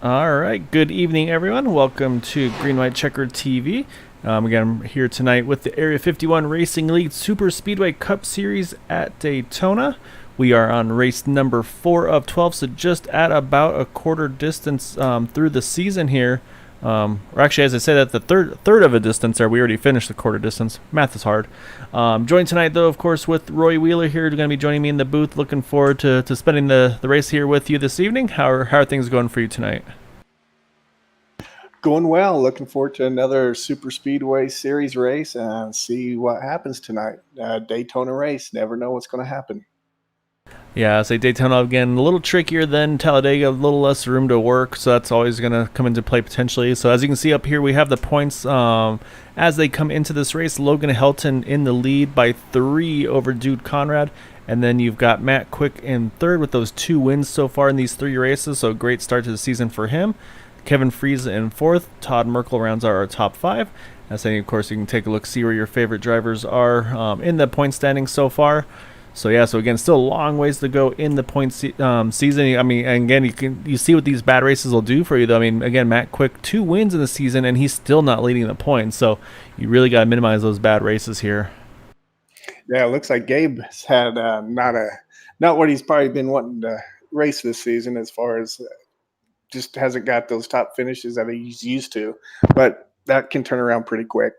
All right, good evening, everyone. Welcome to Green White Checkered TV. Again, I'm here tonight with the Area 51 Racing League Superspeedway Cup Series at Daytona. We are on race number 4 of 12, so just at about a quarter distance through the season here. Or actually, as I said, at the third of a distance there. We already finished the quarter distance. Math is hard. Joined tonight, though, of course, with Roy Wheeler here, going to be joining me in the booth. Looking forward to spending the race here with you this evening. How are things going for you tonight? Going well. Looking forward to another Superspeedway series race and see what happens tonight. Daytona race. Never know what's going to happen. Yeah, I say Daytona again, a little trickier than Talladega, a little less room to work, so that's always going to come into play potentially. So as you can see up here, we have the points as they come into this race. Logan Helton in the lead by 3 over Dude Conrad, and then you've got Matt Quick in third with those 2 wins so far in these 3 races, so great start to the season for him. Kevin Freeze in fourth. Todd Merkel rounds out our top 5. As saying, of course, you can take a look, see where your favorite drivers are in the point standing so far. So yeah, so again, still a long ways to go in the point season. I mean, and again, you see what these bad races will do for you, though. I mean, again, Matt Quick 2 wins in the season, and he's still not leading the points. So you really got to minimize those bad races here. Yeah, it looks like Gabe's had not what he's probably been wanting to race this season, as far as just hasn't got those top finishes that he's used to. But that can turn around pretty quick.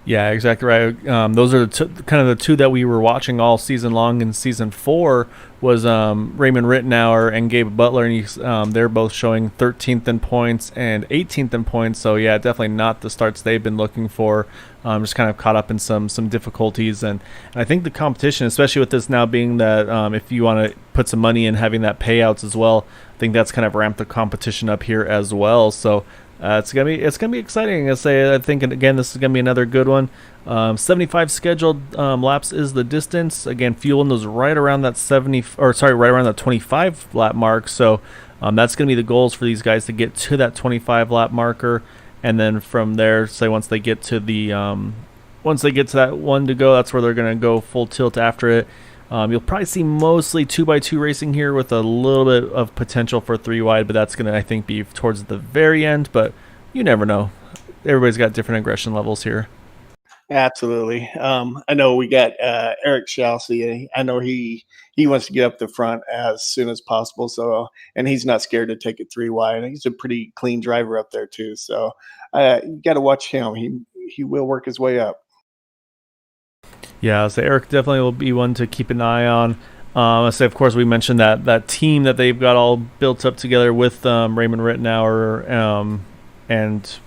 Yeah, exactly right. Those are kind of the 2 that we were watching all season long. In season 4 was Raymond Rittenauer and Gabe Butler, and they're both showing 13th in points and 18th in points. So yeah, definitely not the starts they've been looking for. Just kind of caught up in some difficulties, and I think the competition, especially with this now being that if you want to put some money in having that payouts as well, I think that's kind of ramped the competition up here as well. So. It's gonna be exciting. I think again this is gonna be another good one. 75 scheduled laps is the distance. Again, fueling those right around that right around that 25 lap mark. So that's gonna be the goals for these guys to get to that 25 lap marker, and then from there, say once they get to that one to go, that's where they're gonna go full tilt after it. You'll probably see mostly 2x2 racing here with a little bit of potential for 3 wide, but that's going to, I think, be towards the very end, but you never know. Everybody's got different aggression levels here. Absolutely. I know we got Eric Chelsea. I know he wants to get up the front as soon as possible. So, and he's not scared to take it 3 wide. He's a pretty clean driver up there too. So, you got to watch him. He will work his way up. Yeah, so Eric definitely will be one to keep an eye on. I say, of course, we mentioned that team that they've got all built up together with Raymond Rittenauer and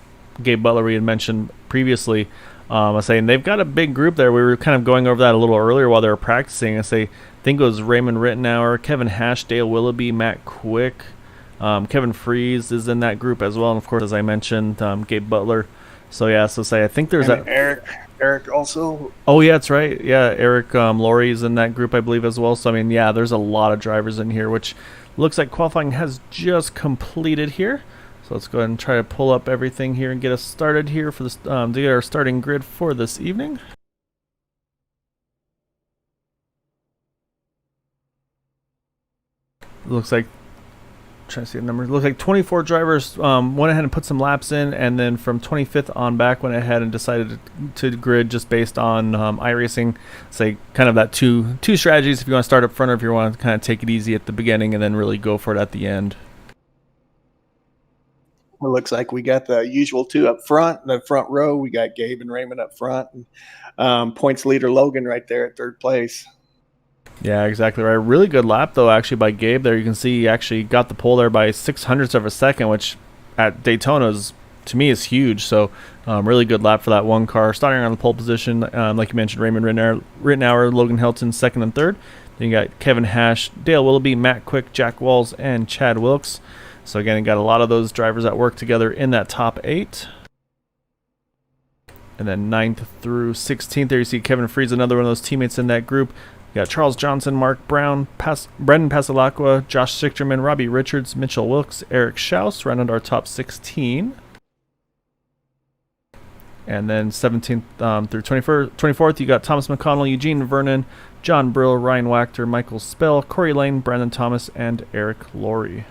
Gabe Butler we had mentioned previously. I was saying they've got a big group there. We were kind of going over that a little earlier while they were practicing. I think it was Raymond Rittenauer, Kevin Hash, Dale Willoughby, Matt Quick, Kevin Freeze is in that group as well, and of course, as I mentioned, Gabe Butler. So yeah, I think there's and Eric also. Oh yeah, that's right. Yeah, Eric Laurie's in that group, I believe, as well. So I mean, yeah, there's a lot of drivers in here, which looks like qualifying has just completed here. So let's go ahead and try to pull up everything here and get us started here for this to get our starting grid for this evening. Looks like. Trying to see the numbers. Looks like 24 drivers went ahead and put some laps in, and then from 25th on back went ahead and decided to grid just based on iRacing. Say kind of that two strategies if you want to start up front, or if you want to kind of take it easy at the beginning and then really go for it at the end. It looks like we got the usual 2 up front. In the front row, we got Gabe and Raymond up front, and points leader Logan right there at 3rd place. Yeah, exactly right. Really good lap, though, actually, by Gabe there. You can see he actually got the pole there by 0.06 of a second, which at Daytona to me is huge. So really good lap for that one car. Starting on the pole position, like you mentioned, Raymond Rittenauer, Logan Helton, 2nd and 3rd. Then you got Kevin Hash, Dale Willoughby, Matt Quick, Jack Walls, and Chad Wilkes. So again, you got a lot of those drivers that work together in that top 8. And then 9th through 16th, there you see Kevin Freeze, another one of those teammates in that group. You got Charles Johnson, Mark Brown, Brendan Pasalacqua, Josh Sichterman, Robbie Richards, Mitchell Wilkes, Eric Schaus rounded our top 16. And then 17th through 24th, you got Thomas McConnell, Eugene Vernon, John Brill, Ryan Wachter, Michael Spell, Corey Lane, Brandon Thomas, and Eric Laurie.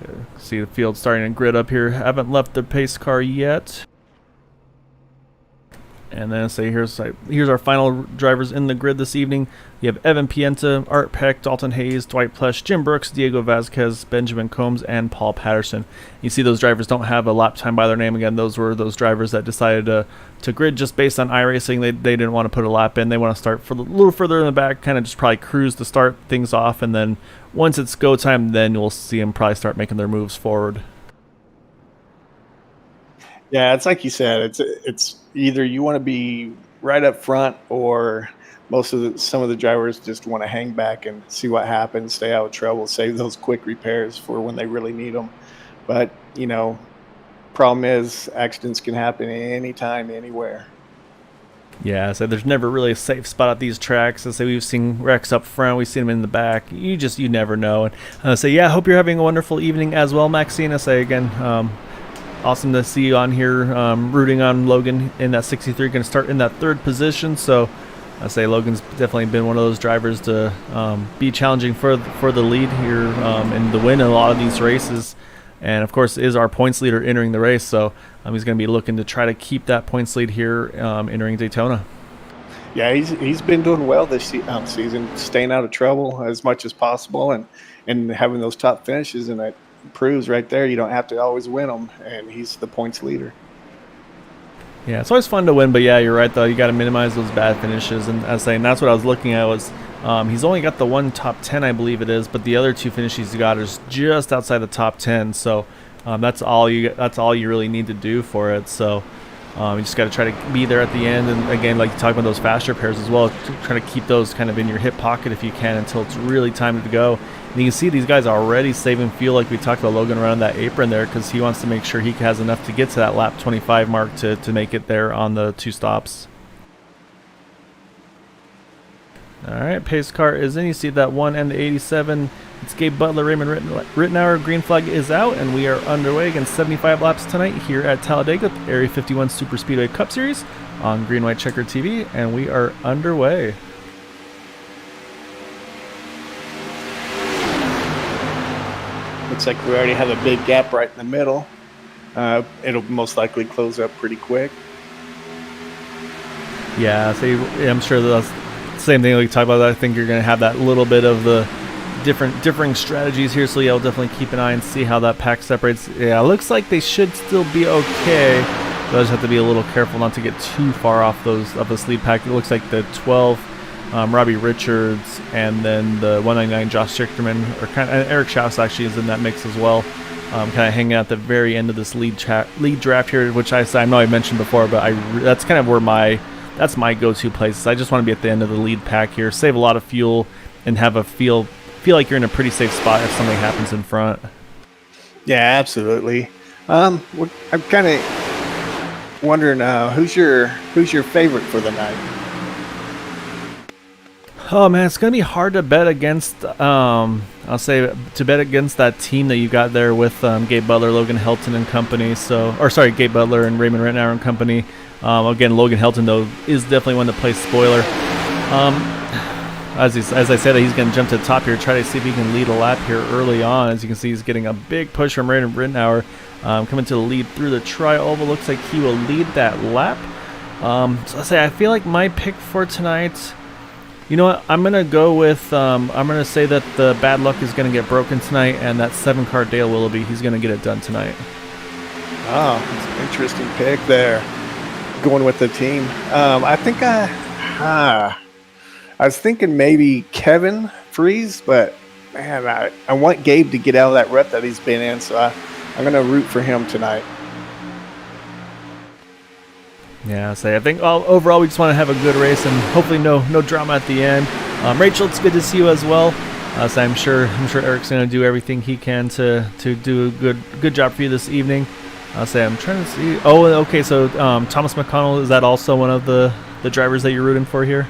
So see the field starting to grid up here. Haven't left the pace car yet. And then here's our final drivers in the grid this evening. You have Evan Pienta, Art Peck, Dalton Hayes, Dwight Plush, Jim Brooks, Diego Vasquez, Benjamin Combs, and Paul Patterson. You see those drivers don't have a lap time by their name. Again, those were those drivers that decided to grid just based on iRacing. They didn't want to put a lap in. They want to start a little further in the back, kind of just probably cruise to start things off. And then once it's go time, then you'll see them probably start making their moves forward. Yeah, it's like you said. It's either you want to be right up front, or some of the drivers just want to hang back and see what happens, stay out of trouble, save those quick repairs for when they really need them. But problem is accidents can happen anytime, anywhere. Yeah, so there's never really a safe spot at these tracks. I say we've seen wrecks up front, we've seen them in the back. You never know. And so yeah, I hope you're having a wonderful evening as well, Maxine. I say again, awesome to see you on here, rooting on Logan in that 63. Going to start in that third position. So I say Logan's definitely been one of those drivers to be challenging for the lead here and to win a lot of these races. And of course is our points leader entering the race. So he's going to be looking to try to keep that points lead here entering Daytona. Yeah, he's been doing well this season, staying out of trouble as much as possible and having those top finishes, and that proves right there you don't have to always win them, and he's the points leader. Yeah, it's always fun to win, but yeah, you're right though. You got to minimize those bad finishes, and I was saying that's what I was looking at was he's only got the one top 10, I believe it is, but the other two finishes he got is just outside the top 10. So that's all you really need to do for it. So you just got to try to be there at the end, and again, like you talk about those faster pairs as well, try to keep those kind of in your hip pocket if you can until it's really time to go. And you can see these guys already saving fuel, like we talked about Logan around that apron there, because he wants to make sure he has enough to get to that lap 25 mark to make it there on the two stops. All right, pace car is in. You see that one and the 87. It's Gabe Butler, Raymond Rittenauer. Green flag is out, and we are underway against 75 laps tonight here at Talladega, Area 51 Superspeedway Cup Series on Green White Checker TV, and we are underway. Looks like we already have a big gap right in the middle. It'll most likely close up pretty quick. Yeah, so I'm sure that's the same thing we talked about. I think you're going to have that little bit of the differing strategies here, so yeah, I'll definitely keep an eye and see how that pack separates. Yeah, it looks like they should still be okay, but I just have to be a little careful not to get too far off this lead pack. It looks like the 12 Robbie Richards, and then the 199 Josh Schichterman, and Eric Schaus actually is in that mix as well. Kind of hanging out at the very end of this lead draft here, which I know I mentioned before, but that's kind of where that's my go-to place. I just want to be at the end of the lead pack here, save a lot of fuel, and have a feel like you're in a pretty safe spot if something happens in front. Yeah, absolutely. I'm kind of wondering who's your favorite for the night. Oh man, it's gonna be hard to bet against. I'll say to bet against that team that you got there with Gabe Butler, Logan Helton and company. Gabe Butler and Raymond Rittenauer and company. Again, Logan Helton though is definitely one to play spoiler. As I said, he's gonna jump to the top here, try to see if he can lead a lap here early on. As you can see, he's getting a big push from Raymond Rittenauer, coming to the lead through the tri-oval. Looks like he will lead that lap. So I feel like my pick for tonight. You know what? I'm gonna go with. I'm gonna say that the bad luck is gonna get broken tonight, and that 7-car Dale Willoughby, he's gonna get it done tonight. Oh, that's an interesting pick there. Going with the team. I think I was thinking maybe Kevin Freeze, but man, I want Gabe to get out of that rut that he's been in, so I'm gonna root for him tonight. Yeah, I think overall we just want to have a good race and hopefully no drama at the end. Rachel, it's good to see you as well. So I'm sure Eric's going to do everything he can to do a good job for you this evening. I'm trying to see. Oh, okay. So Thomas McConnell, is that also one of the drivers that you're rooting for here?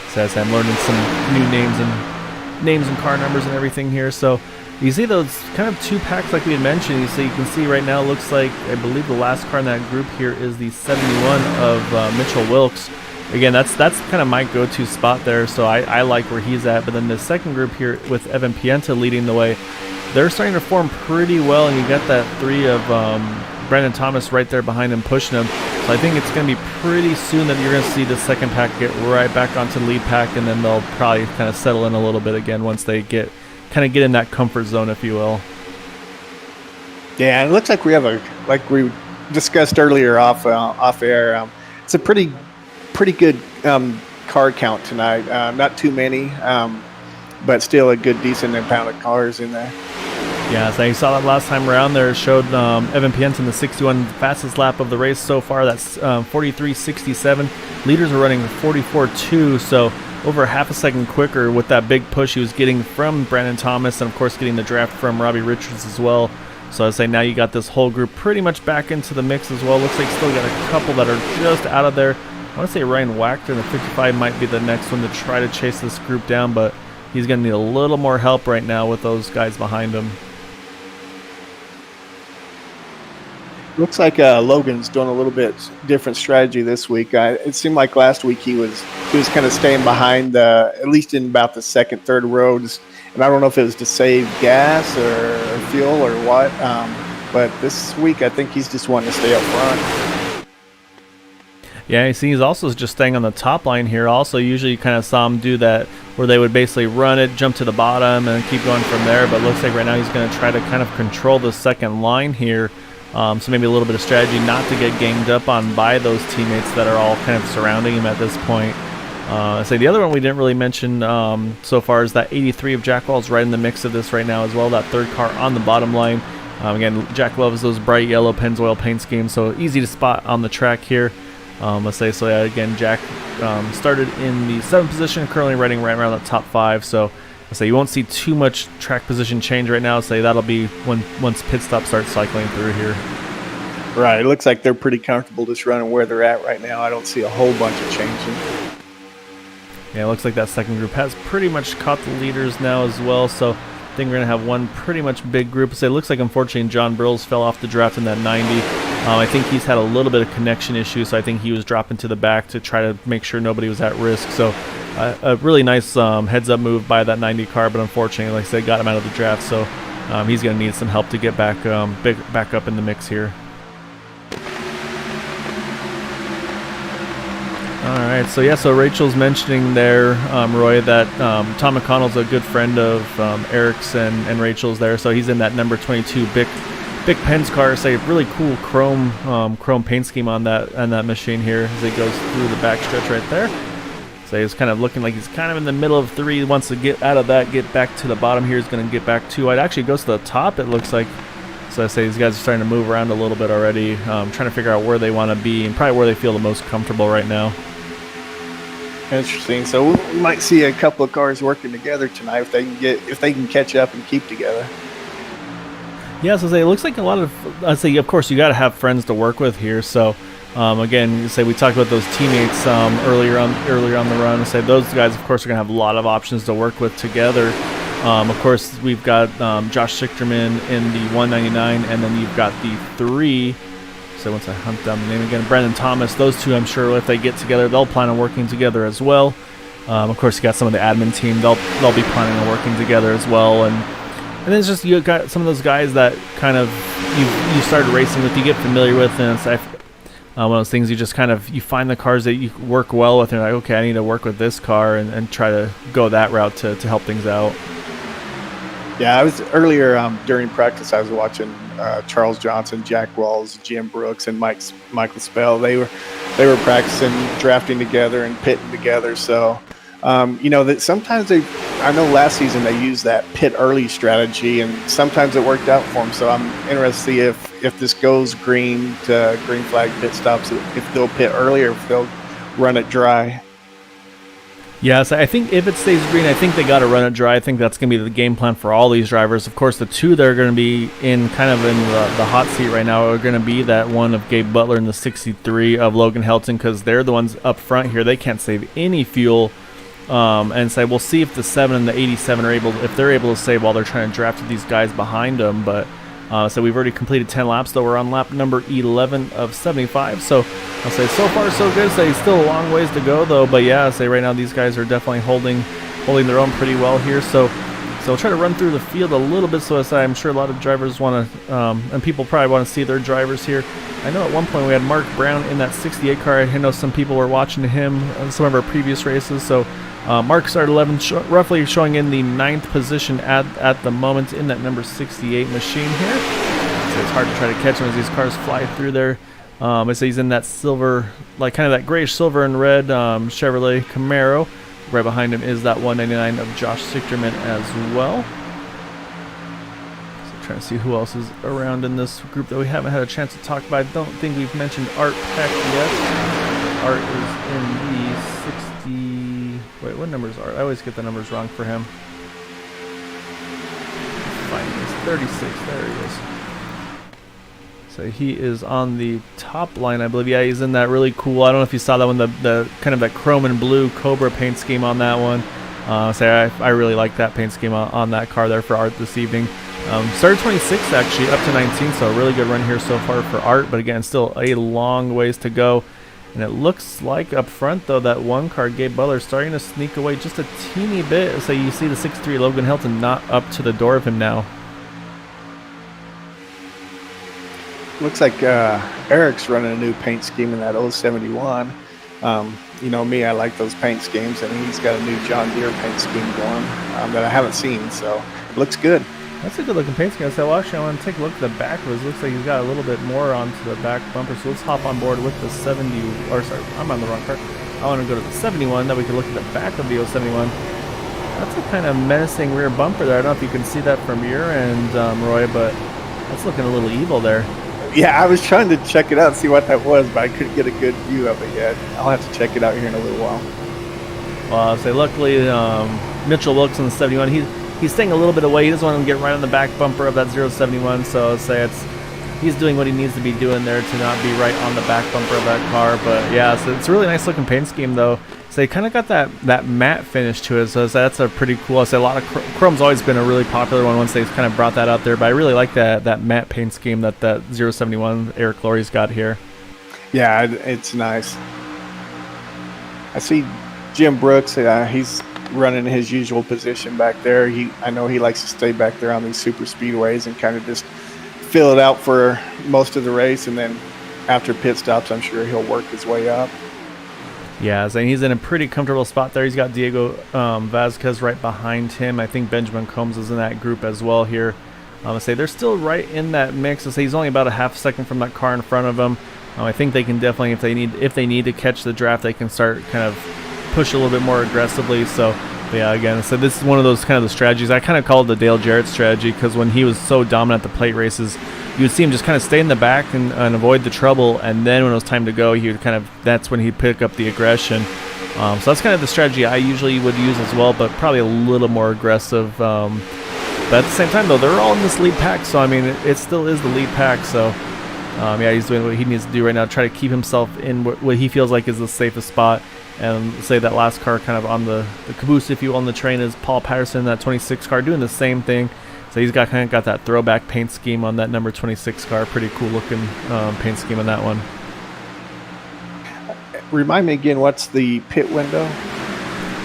So I'm learning some new names and car numbers and everything here. So. You see those kind of two packs like we had mentioned. You can see right now it looks like, I believe the last car in that group here is the 71 of Mitchell Wilkes. again, that's kind of my go-to spot there. So I like where he's at. But then the second group here with Evan Pienta leading the way, they're starting to form pretty well, and you got that 3 of Brandon Thomas right there behind him pushing him. So I think it's going to be pretty soon that you're going to see the second pack get right back onto the lead pack, and then they'll probably kind of settle in a little bit again once they get in that comfort zone, if you will. Yeah, it looks like we have like we discussed earlier off air. It's a pretty good car count tonight. Not too many, but still a good decent amount of cars in there. Yeah, so you saw that last time around there. It showed Evan Pienta in the 61 fastest lap of the race so far. That's 43.67. Leaders are running 44.2, so over half a second quicker with that big push he was getting from Brandon Thomas, and of course getting the draft from Robbie Richards as well. So I'd say now you got this whole group pretty much back into the mix as well. Looks like still got a couple that are just out of there. I want to say Ryan Wachter in the 55 might be the next one to try to chase this group down, but he's going to need a little more help right now with those guys behind him. Looks like Logan's doing a little bit different strategy this week. It seemed like last week he was kind of staying behind, at least in about the second, third rows. And I don't know if it was to save gas or fuel or what. But this week I think he's just wanting to stay up front. Yeah, you see he's also just staying on the top line here. Also, usually you kind of saw him do that where they would basically run it, jump to the bottom, and keep going from there. But it looks like right now he's going to try to kind of control the second line here. So maybe a little bit of strategy not to get ganged up on by those teammates that are all kind of surrounding him at this point. So the other one we didn't really mention so far is that 83 of Jack Wall's right in the mix of this right now as well. That third car on the bottom line. Again, Jack loves those bright yellow Pennzoil paint schemes, so easy to spot on the track here. Let's say so. Yeah, again, Jack started in the 7th position, currently riding right around the top 5. So let's say you won't see too much track position change right now. Say that'll be once pit stop starts cycling through here. Right. It looks like they're pretty comfortable just running where they're at right now. I don't see a whole bunch of changing. Yeah, it looks like that second group has pretty much caught the leaders now as well. So I think we're going to have one pretty much big group. So it looks like, unfortunately, John Brills fell off the draft in that 90. I think he's had a little bit of connection issues, so I think he was dropping to the back to try to make sure nobody was at risk. So a really nice heads-up move by that 90 car, but unfortunately, like I said, got him out of the draft. So he's going to need some help to get back up in the mix here. All right, so yeah, so Rachel's mentioning there, Roy, that Tom McConnell's a good friend of Eric's and Rachel's there, so he's in that number 22 Bic Penn's car. Say really cool chrome paint scheme on that machine here as it goes through the back stretch right there. So he's kind of looking like he's kind of in the middle of 3. Wants to get out of that, get back to the bottom here. He's going to get back 2. It actually goes to the top, it looks like. So I say these guys are starting to move around a little bit already, trying to figure out where they want to be and probably where they feel the most comfortable right now. Interesting. So we might see a couple of cars working together tonight if they can catch up and keep together. Yeah, so it looks like a lot of. I'd say, of course, you got to have friends to work with here. So again, say we talked about those teammates earlier on the run. Say those guys, of course, are going to have a lot of options to work with together. Of course, we've got Josh Sichterman in the 199, and then you've got the 3. So once I hunt down the name again, Brandon Thomas. Those two, I'm sure, if they get together, they'll plan on working together as well. Of course, you got some of the admin team; they'll be planning on working together as well. And then it's just you got some of those guys that kind of you started racing with, you get familiar with, and it's one of those things you just kind of you find the cars that you work well with, and you're like, okay, I need to work with this car and try to go that route to help things out. Yeah, I was earlier during practice. I was watching Charles Johnson, Jack Walls, Jim Brooks, and Michael Spell. They were practicing drafting together and pitting together. So, that sometimes I know last season they used that pit early strategy, and sometimes it worked out for them. So I'm interested to see if this goes green to green flag pit stops, if they'll pit early or if they'll run it dry. Yeah, so I think if it stays green, I think they got to run it dry. I think that's going to be the game plan for all these drivers. Of course, the two that are going to be in kind of in the hot seat right now are going to be that one of Gabe Butler and the 63 of Logan Helton, because they're the ones up front here. They can't save any fuel. And say we'll see if the 7 and the 87 are able to save while they're trying to draft these guys behind them. But So we've already completed 10 laps, though we're on lap number 11 of 75. So I'll say so far so good. Say still a long ways to go though, but yeah, I'll say right now these guys are definitely holding their own pretty well here. So I'll try to run through the field a little bit. So as I'm sure a lot of drivers want to, and people probably want to see their drivers here. I know at one point we had Mark Brown in that 68 car. I know some people were watching him on some of our previous races. So Mark started 11th, roughly showing in the 9th position at the moment in that number 68 machine here. So it's hard to try to catch him as these cars fly through there. I say he's in that silver, like kind of that grayish silver and red Chevrolet Camaro. Right behind him is that 199 of Josh Sichterman as well. So trying to see who else is around in this group that we haven't had a chance to talk about. I don't think we've mentioned Art Peck yet. Art is in the 60... Wait, what number is Art? I always get the numbers wrong for him. It's 36. There he is. So he is on the top line, I believe. Yeah, he's in that really cool. I don't know if you saw that one, the kind of that chrome and blue Cobra paint scheme on that one. I really like that paint scheme on that car there for Art this evening. Started 26 actually, up to 19, so a really good run here so far for Art. But again, still a long ways to go. And it looks like up front, though, that one car, Gabe Butler, starting to sneak away just a teeny bit. So you see the 6'3" Logan Hilton not up to the door of him now. Looks like Eric's running a new paint scheme in that 071. You know me, I like those paint schemes, and he's got a new John Deere paint scheme going that I haven't seen, so it looks good. That's a good looking paint scheme. So actually, I want to take a look at the back of it. Looks like he's got a little bit more onto the back bumper. So let's hop on board with the 70. Or sorry, I'm on the wrong car. I want to go to the 71. That we can look at the back of the 071. That's a kind of menacing rear bumper there. I don't know if you can see that from your end, Roy, but that's looking a little evil there. Yeah, I was trying to check it out and see what that was, but I couldn't get a good view of it yet. I'll have to check it out here in a little while. Well, I'll say luckily Mitchell Wilkes on the 71, he's staying a little bit away. He doesn't want to get right on the back bumper of that 071, so I'll say he's doing what he needs to be doing there to not be right on the back bumper of that car. But yeah, so it's a really nice looking paint scheme though. So they kind of got that matte finish to it, so that's a pretty cool. I say a lot of chrome's always been a really popular one once they've kind of brought that out there, but I really like that matte paint scheme that 071 Eric Lorry's got here. Yeah, it's nice. I see Jim Brooks. He's running his usual position back there. I know he likes to stay back there on these super speedways and kind of just fill it out for most of the race, and then after pit stops, I'm sure he'll work his way up. Yeah, so he's in a pretty comfortable spot there. He's got Diego Vasquez right behind him. I think Benjamin Combs is in that group as well here. I say they're still right in that mix. I say he's only about a half second from that car in front of him. I think they can definitely, if they need to catch the draft, they can start kind of push a little bit more aggressively. So yeah, again, so this is one of those kind of the strategies. I kind of call it the Dale Jarrett strategy, because when he was so dominant at the plate races, you would see him just kind of stay in the back and avoid the trouble, and then when it was time to go, he would that's when he'd pick up the aggression. So that's kind of the strategy I usually would use as well, but probably a little more aggressive. But at the same time, though, they're all in this lead pack, so I mean, it still is the lead pack. So yeah, he's doing what he needs to do right now, try to keep himself in what he feels like is the safest spot. And say that last car kind of on the caboose, if you will, on the train is Paul Patterson, that 26 car, doing the same thing. So he's got that throwback paint scheme on that number 26 car. Pretty cool looking paint scheme on that one. Remind me again, what's the pit window?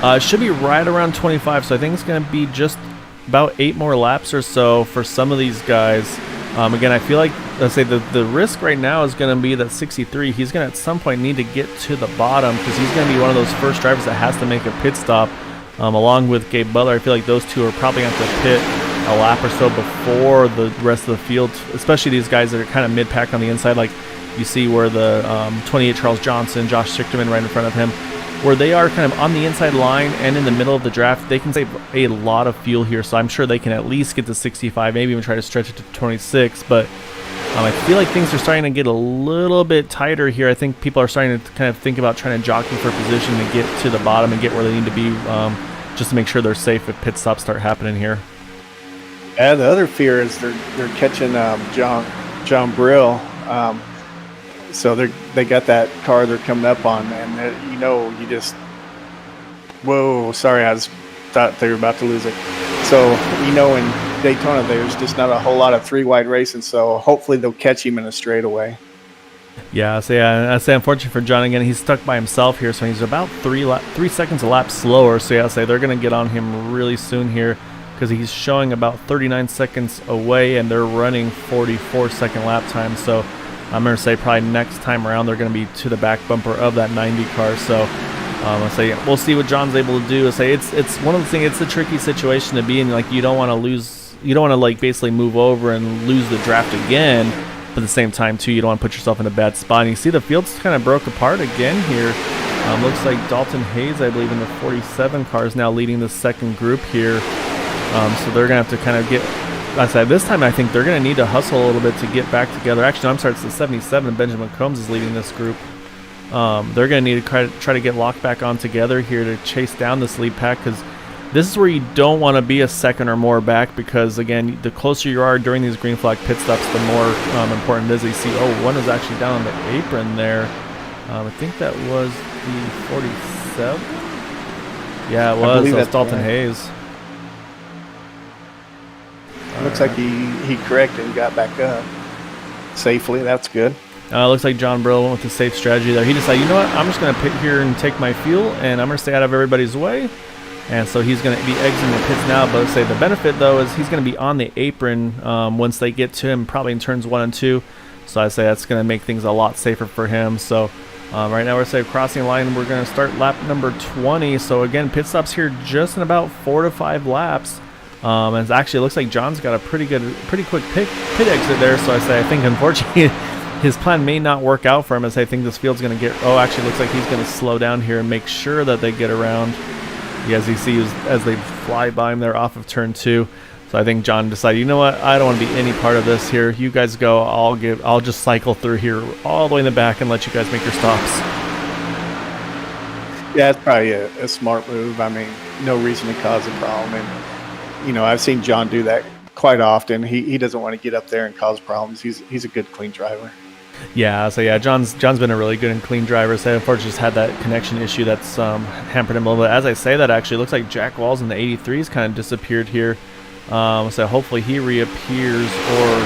It should be right around 25, so I think it's going to be just about 8 more laps or so for some of these guys. Again, I feel like, let's say the risk right now is going to be that 63. He's going to at some point need to get to the bottom, because he's going to be one of those first drivers that has to make a pit stop, along with Gabe Butler. I feel like those two are probably going to have to pit a lap or so before the rest of the field, especially these guys that are kind of mid-pack on the inside, like you see where the 28 Charles Johnson, Josh Sichterman right in front of him, where they are kind of on the inside line and in the middle of the draft. They can save a lot of fuel here, so I'm sure they can at least get to 65, maybe even try to stretch it to 26. But I feel like things are starting to get a little bit tighter here. I think people are starting to kind of think about trying to jockey for position to get to the bottom and get where they need to be, just to make sure they're safe if pit stops start happening here. Yeah, the other fear is they're catching John Brill. So they got that car they're coming up on, and you just, whoa, sorry, I thought they were about to lose it. So, when Daytona, there's just not a whole lot of three wide racing, so hopefully they'll catch him in a straightaway. Yeah, so yeah, I say unfortunately for John again, he's stuck by himself here, so he's about 3 seconds a lap slower. So yeah, I say they're gonna get on him really soon here because he's showing about 39 seconds away, and they're running 44-second lap time. So I'm gonna say probably next time around they're gonna be to the back bumper of that 90 car. So I say we'll see what John's able to do. I say it's one of the things. It's a tricky situation to be in. Like you don't want to lose. You don't want to like basically move over and lose the draft again. But at the same time, too, you don't want to put yourself in a bad spot. And you see the field's kind of broke apart again here. Looks like Dalton Hayes, I believe, in the 47 car is now leading the second group here. So they're going to have to kind of get... I said this time I think they're going to need to hustle a little bit to get back together. Actually, no, I'm sorry, it's the 77. Benjamin Combs is leading this group. They're going to need to try to get locked back on together here to chase down this lead pack, because this is where you don't want to be a second or more back, because again, the closer you are during these green flag pit stops, the more important it is. You see, one is actually down on the apron there. I think that was the 47. Yeah, it was. That's Dalton Hayes. Looks like he corrected and got back up safely. That's good. Looks like John Brill went with the safe strategy there. He decided, you know what, I'm just going to pit here and take my fuel, and I'm going to stay out of everybody's way. And so he's going to be exiting the pits now. But say the benefit, though, is he's going to be on the apron once they get to him, probably in turns 1 and 2. So I say that's going to make things a lot safer for him. So right now we're crossing line. We're going to start lap number 20. So again, pit stops here just in about 4 to 5 laps. And actually, it looks like John's got a pretty quick pit exit there. So I think unfortunately his plan may not work out for him. As I think this field's going to get. Oh, actually, looks like he's going to slow down here and make sure that they get around. As you see, as they fly by him, they're off of turn 2. So I think John decided, you know what, I don't want to be any part of this here. You guys go. I'll just cycle through here all the way in the back and let you guys make your stops. Yeah, it's probably a smart move. I mean, no reason to cause a problem. And I've seen John do that quite often. He doesn't want to get up there and cause problems. He's a good, clean driver. Yeah, so yeah, John's been a really good and clean driver. So unfortunately just had that connection issue that's hampered him a little bit. As I say that, actually, it looks like Jack Walls in the 83's kind of disappeared here. So hopefully he reappears, or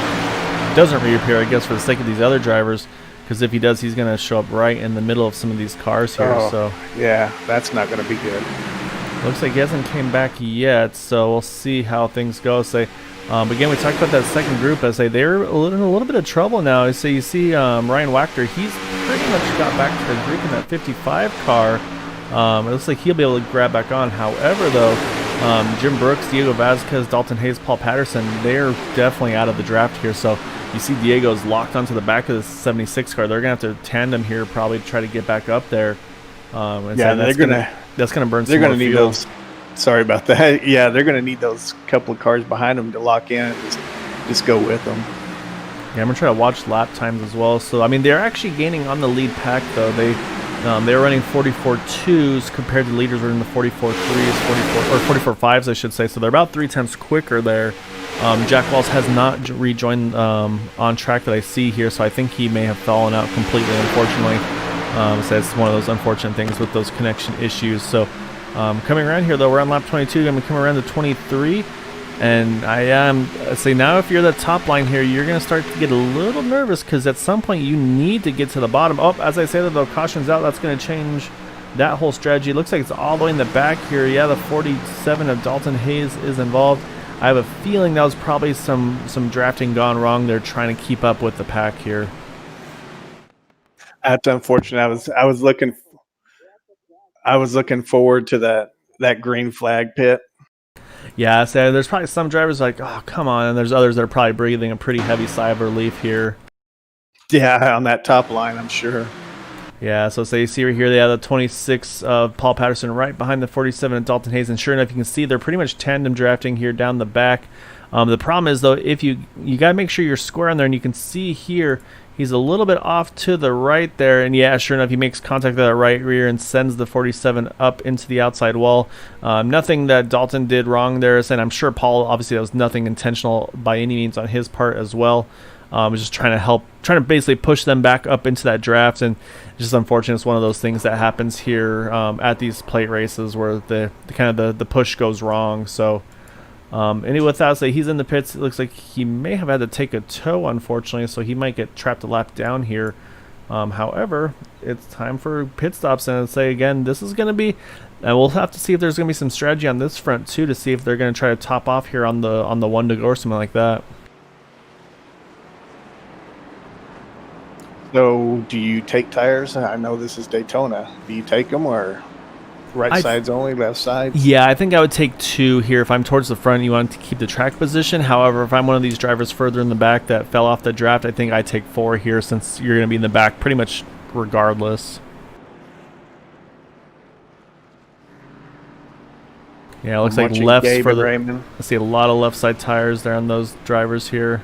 doesn't reappear, I guess, for the sake of these other drivers. Because if he does, he's going to show up right in the middle of some of these cars here. So yeah, that's not going to be good. Looks like he hasn't came back yet, so we'll see how things go. But again, we talked about that second group. They're in a little bit of trouble now. So you see Ryan Wachter, he's pretty much got back to the group in that 55 car. It looks like he'll be able to grab back on. However, though, Jim Brooks, Diego Vasquez, Dalton Hayes, Paul Patterson, they're definitely out of the draft here. So you see Diego's locked onto the back of the 76 car. They're going to have to tandem here probably to try to get back up there. Yeah, that's going to burn some more fuel. They're going to need those. Sorry about that. Yeah, they're going to need those couple of cars behind them to lock in and just go with them. Yeah, I'm going to try to watch lap times as well. So, I mean, they're actually gaining on the lead pack, though. They're running 44.2s compared to leaders running the 44.3s, 44.5s, I should say. So they're about 3 times quicker there. Jack Walls has not rejoined on track that I see here, so I think he may have fallen out completely, unfortunately. So it's one of those unfortunate things with those connection issues. So coming around here, though, we're on lap 22. I'm going to come around to 23. And say now if you're the top line here, you're going to start to get a little nervous because at some point you need to get to the bottom. Oh, as I say that, though, caution's out. That's going to change that whole strategy. It looks like it's all the way in the back here. Yeah, the 47 of Dalton Hayes is involved. I have a feeling that was probably some drafting gone wrong. They're trying to keep up with the pack here. That's unfortunate. I was looking forward to that green flag pit. Yeah, so there's probably some drivers like, oh, come on, and there's others that are probably breathing a pretty heavy sigh of relief here. Yeah, on that top line, I'm sure. Yeah, so you see right here, they have the 26 of Paul Patterson right behind the 47 of Dalton Hayes, and sure enough, you can see they're pretty much tandem drafting here down the back. The problem is, though, if you got to make sure you're square on there, and you can see here, he's a little bit off to the right there, and yeah, sure enough, he makes contact with that right rear and sends the 47 up into the outside wall. Nothing that Dalton did wrong there, and I'm sure Paul, obviously, that was nothing intentional by any means on his part as well. Was just trying to basically push them back up into that draft, and it's just unfortunate. It's one of those things that happens here at these plate races where the push goes wrong. So Anyway, with that, say he's in the pits. It looks like he may have had to take a tow, unfortunately, so he might get trapped a lap down here. However, it's time for pit stops, and I'd say again, this is going to be, and we'll have to see if there's going to be some strategy on this front too, to see if they're going to try to top off here on the one to go or something like that. So, do you take tires? I know this is Daytona. Do you take them, or right sides only, left sides? Yeah, I think I would take 2 here. If I'm towards the front, you want to keep the track position. However, if I'm one of these drivers further in the back that fell off the draft, I think I take 4 here, since you're going to be in the back pretty much regardless. Yeah, it looks like lefts for the Raymond. I see a lot of left side tires there on those drivers here.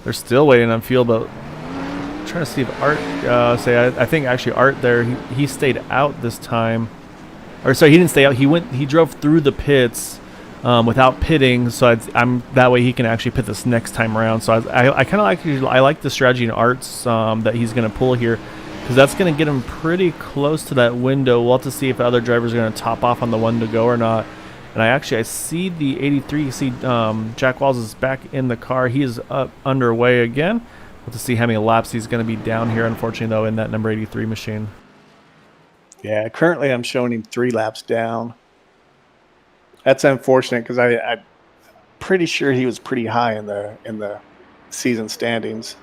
They're still waiting on fuel, but I'm trying to see if Art I think actually Art there, he stayed out this time. Or sorry, he didn't stay out. He drove through the pits without pitting, so I'm that way he can actually pit this next time around. So I kind of like the strategy in Art's that he's going to pull here, because that's going to get him pretty close to that window. We'll have to see if other drivers are going to top off on the one to go or not. And I see the 83. You see Jack Walls is back in the car. He is up underway again. We'll have to see how many laps he's going to be down here, unfortunately, though, in that number 83 machine. Yeah, currently I'm showing him 3 laps down. That's unfortunate, because I'm pretty sure he was pretty high in the season standings.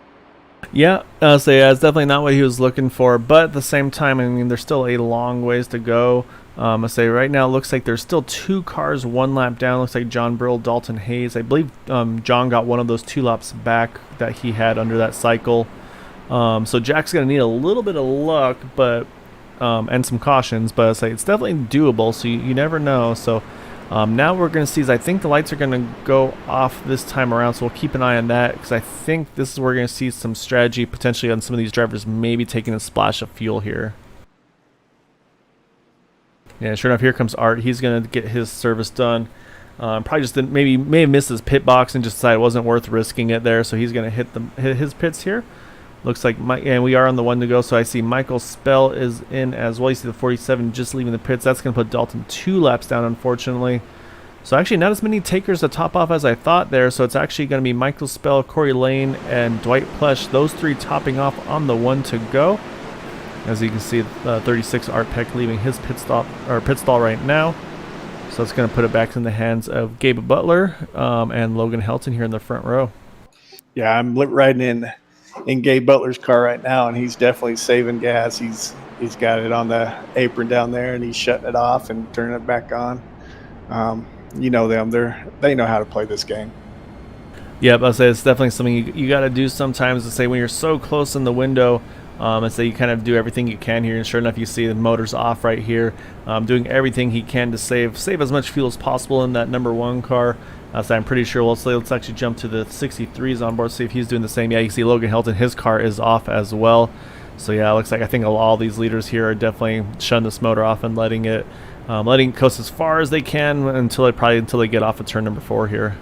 Yeah, so yeah, it's definitely not what he was looking for, but at the same time, I mean, there's still a long ways to go. I say right now, it looks like there's still 2 cars 1 lap down. Looks like John Brill, Dalton Hayes. I believe John got one of those 2 laps back that he had under that cycle. So Jack's going to need a little bit of luck, but and some cautions, but I say it's definitely doable, so you never know. So now we're going to see is I think the lights are going to go off this time around, so we'll keep an eye on that, because I think this is where we're going to see some strategy potentially on some of these drivers maybe taking a splash of fuel here. Yeah, sure enough, here comes Art. He's going to get his service done. Probably just didn't, may have missed his pit box and just decided it wasn't worth risking it there, so he's going to hit his pits here. Looks like and we are on the one to go, so I see Michael Spell is in as well. You see the 47 just leaving the pits. That's going to put Dalton 2 laps down, unfortunately. So actually not as many takers to top off as I thought there, so it's actually going to be Michael Spell, Corey Lane, and Dwight Plush, those 3 topping off on the one to go. As you can see, 36 Art Peck leaving his pit stall right now. So it's going to put it back in the hands of Gabe Butler and Logan Helton here in the front row. Yeah, I'm riding in Gabe Butler's car right now, and he's definitely saving gas. He's got it on the apron down there, and he's shutting it off and turning it back on. You know them; they know how to play this game. Yeah, I'll say it's definitely something you got to do sometimes. To say when you're so close in the window, and say you kind of do everything you can here. And sure enough, you see the motor's off right here, doing everything he can to save as much fuel as possible in that number 1 car. So I'm pretty sure. Let's actually jump to the 63s on board, see if he's doing the same. Yeah, you see Logan Helton, his car is off as well. So yeah, it looks like I think all these leaders here are definitely shutting this motor off and letting it coast as far as they can until they get off of turn number 4 here.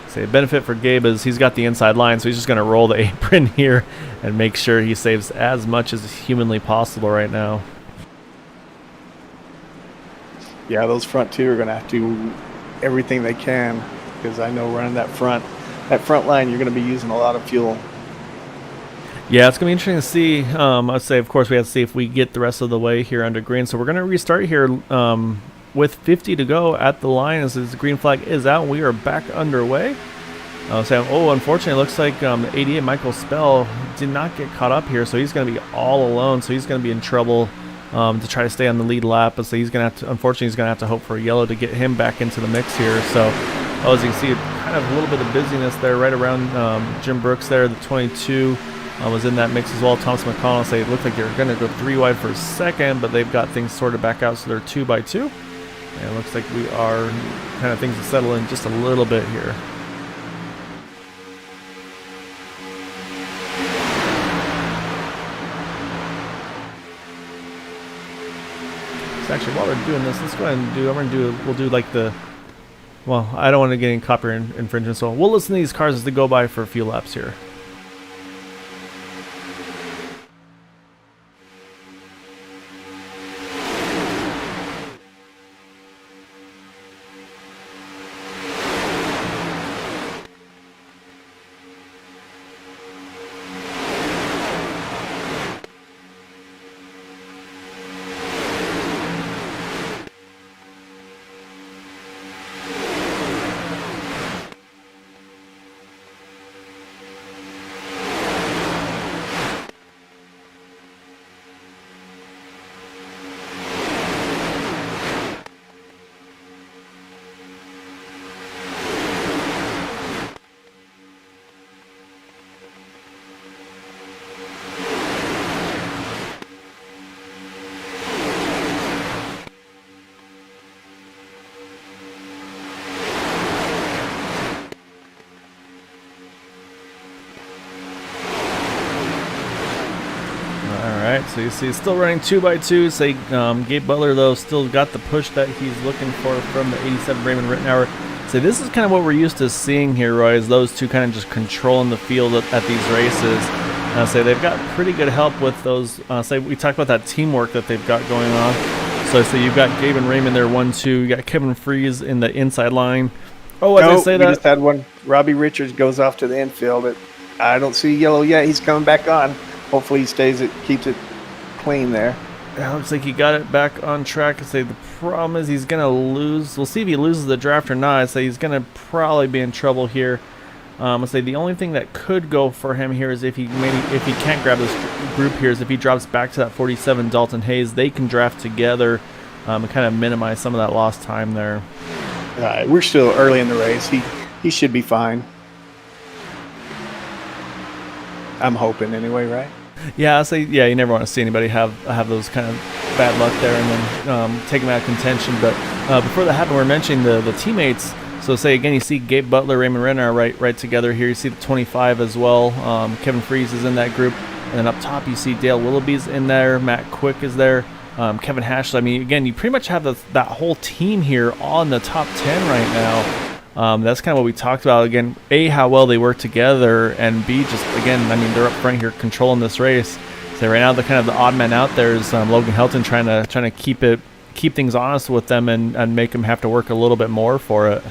So the benefit for Gabe is he's got the inside line, so he's just going to roll the apron here and make sure he saves as much as humanly possible right now. Yeah, those front 2 are going to have to do everything they can, because I know running that front line, you're going to be using a lot of fuel. Yeah, it's going to be interesting to see. I'd say, of course, we have to see if we get the rest of the way here under green. So we're going to restart here with 50 to go at the line as the green flag is out. We are back underway. Unfortunately, it looks like the 88 Michael Spell did not get caught up here, so he's going to be all alone. So he's going to be in trouble to try to stay on the lead lap. But so he's going to have to hope for a yellow to get him back into the mix here. So as you can see, kind of a little bit of busyness there right around Jim Brooks there. The 22 was in that mix as well. Thomas McConnell it looked like they were going to go 3 wide for a second, but they've got things sorted back out, so they're 2 by 2. And it looks like we are kind of things to settle in just a little bit here. So actually, while we're doing this, let's go ahead and we'll do like well, I don't want to get any copyright infringement, so we'll listen to these cars as they go by for a few laps here. So you see, still running 2x2. Say Gabe Butler though still got the push that he's looking for from the 87 Raymond Rittenauer. So this is kind of what we're used to seeing here, Roy, is those two kind of just controlling the field at these races. Say they've got pretty good help with those. Say we talked about that teamwork that they've got going on. So you've got Gabe and Raymond there 1-2. You got Kevin Freeze in the inside line. Oh, as I say that, just had one. Robbie Richards goes off to the infield. I don't see yellow yet. He's coming back on. Hopefully he keeps it clean there. It looks like he got it back on track. I say the problem is he's gonna lose. We'll see if he loses the draft or not. I say he's gonna probably be in trouble here. I say the only thing that could go for him here is if he can't grab this group here is if he drops back to that 47 Dalton Hayes. They can draft together and kind of minimize some of that lost time there. All right, we're still early in the race. He should be fine. I'm hoping anyway, right? Yeah, I say you never want to see anybody have those kind of bad luck there and then take them out of contention. But before that happened, we're mentioning the teammates. So say again, you see Gabe Butler, Raymond Renner right together here. You see the 25 as well. Kevin Freeze is in that group, and then up top you see Dale Willoughby's in there. Matt Quick is there. Kevin Hashley. I mean, again, you pretty much have that whole team here on the top 10 right now. That's kind of what we talked about. Again, A, how well they work together, and B, just, again, I mean, they're up front here controlling this race. So right now, the kind of the odd man out there is Logan Helton trying to keep things honest with them and make them have to work a little bit more for it.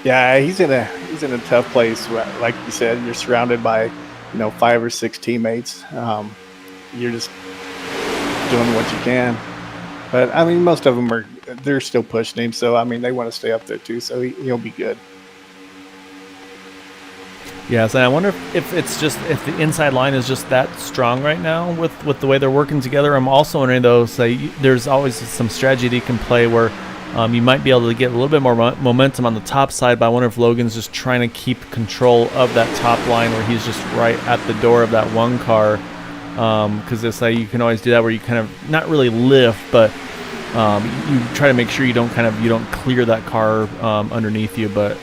Yeah, he's in a tough place. Like you said, you're surrounded by 5 or 6 teammates. You're just doing what you can. But I mean, most of them they're still pushing him. So I mean, they want to stay up there too. So he'll be good. Yes, and I wonder if the inside line is just that strong right now with the way they're working together. I'm also wondering though, there's always some strategy that you can play where you might be able to get a little bit more momentum on the top side. But I wonder if Logan's just trying to keep control of that top line where he's just right at the door of that one car. Because you can always do that where you kind of not really lift, but you try to make sure you don't clear that car underneath you. But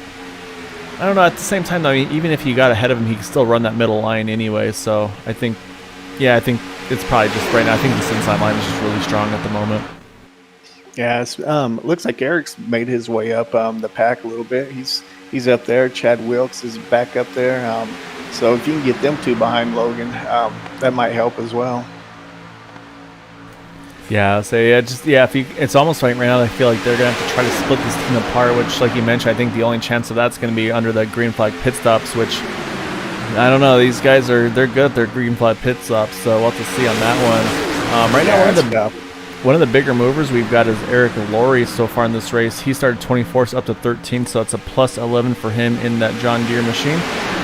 I don't know. At the same time, though, even if you got ahead of him, he can still run that middle line anyway. So I think it's probably just right now. I think this inside line is just really strong at the moment. Yeah, looks like Eric's made his way up the pack a little bit. He's up there. Chad Wilkes is back up there. So if you can get them two behind Logan, that might help as well. Yeah, it's almost like right now I feel like they're gonna have to try to split this team apart. Which, like you mentioned, I think the only chance of that's gonna be under the green flag pit stops. Which I don't know. These guys they're good at their green flag pit stops, so we'll have to see on that one. Right now, one of the bigger movers we've got is Eric Laurie so far in this race. He started 24th up to 13th, so it's a plus 11 for him in that John Deere machine.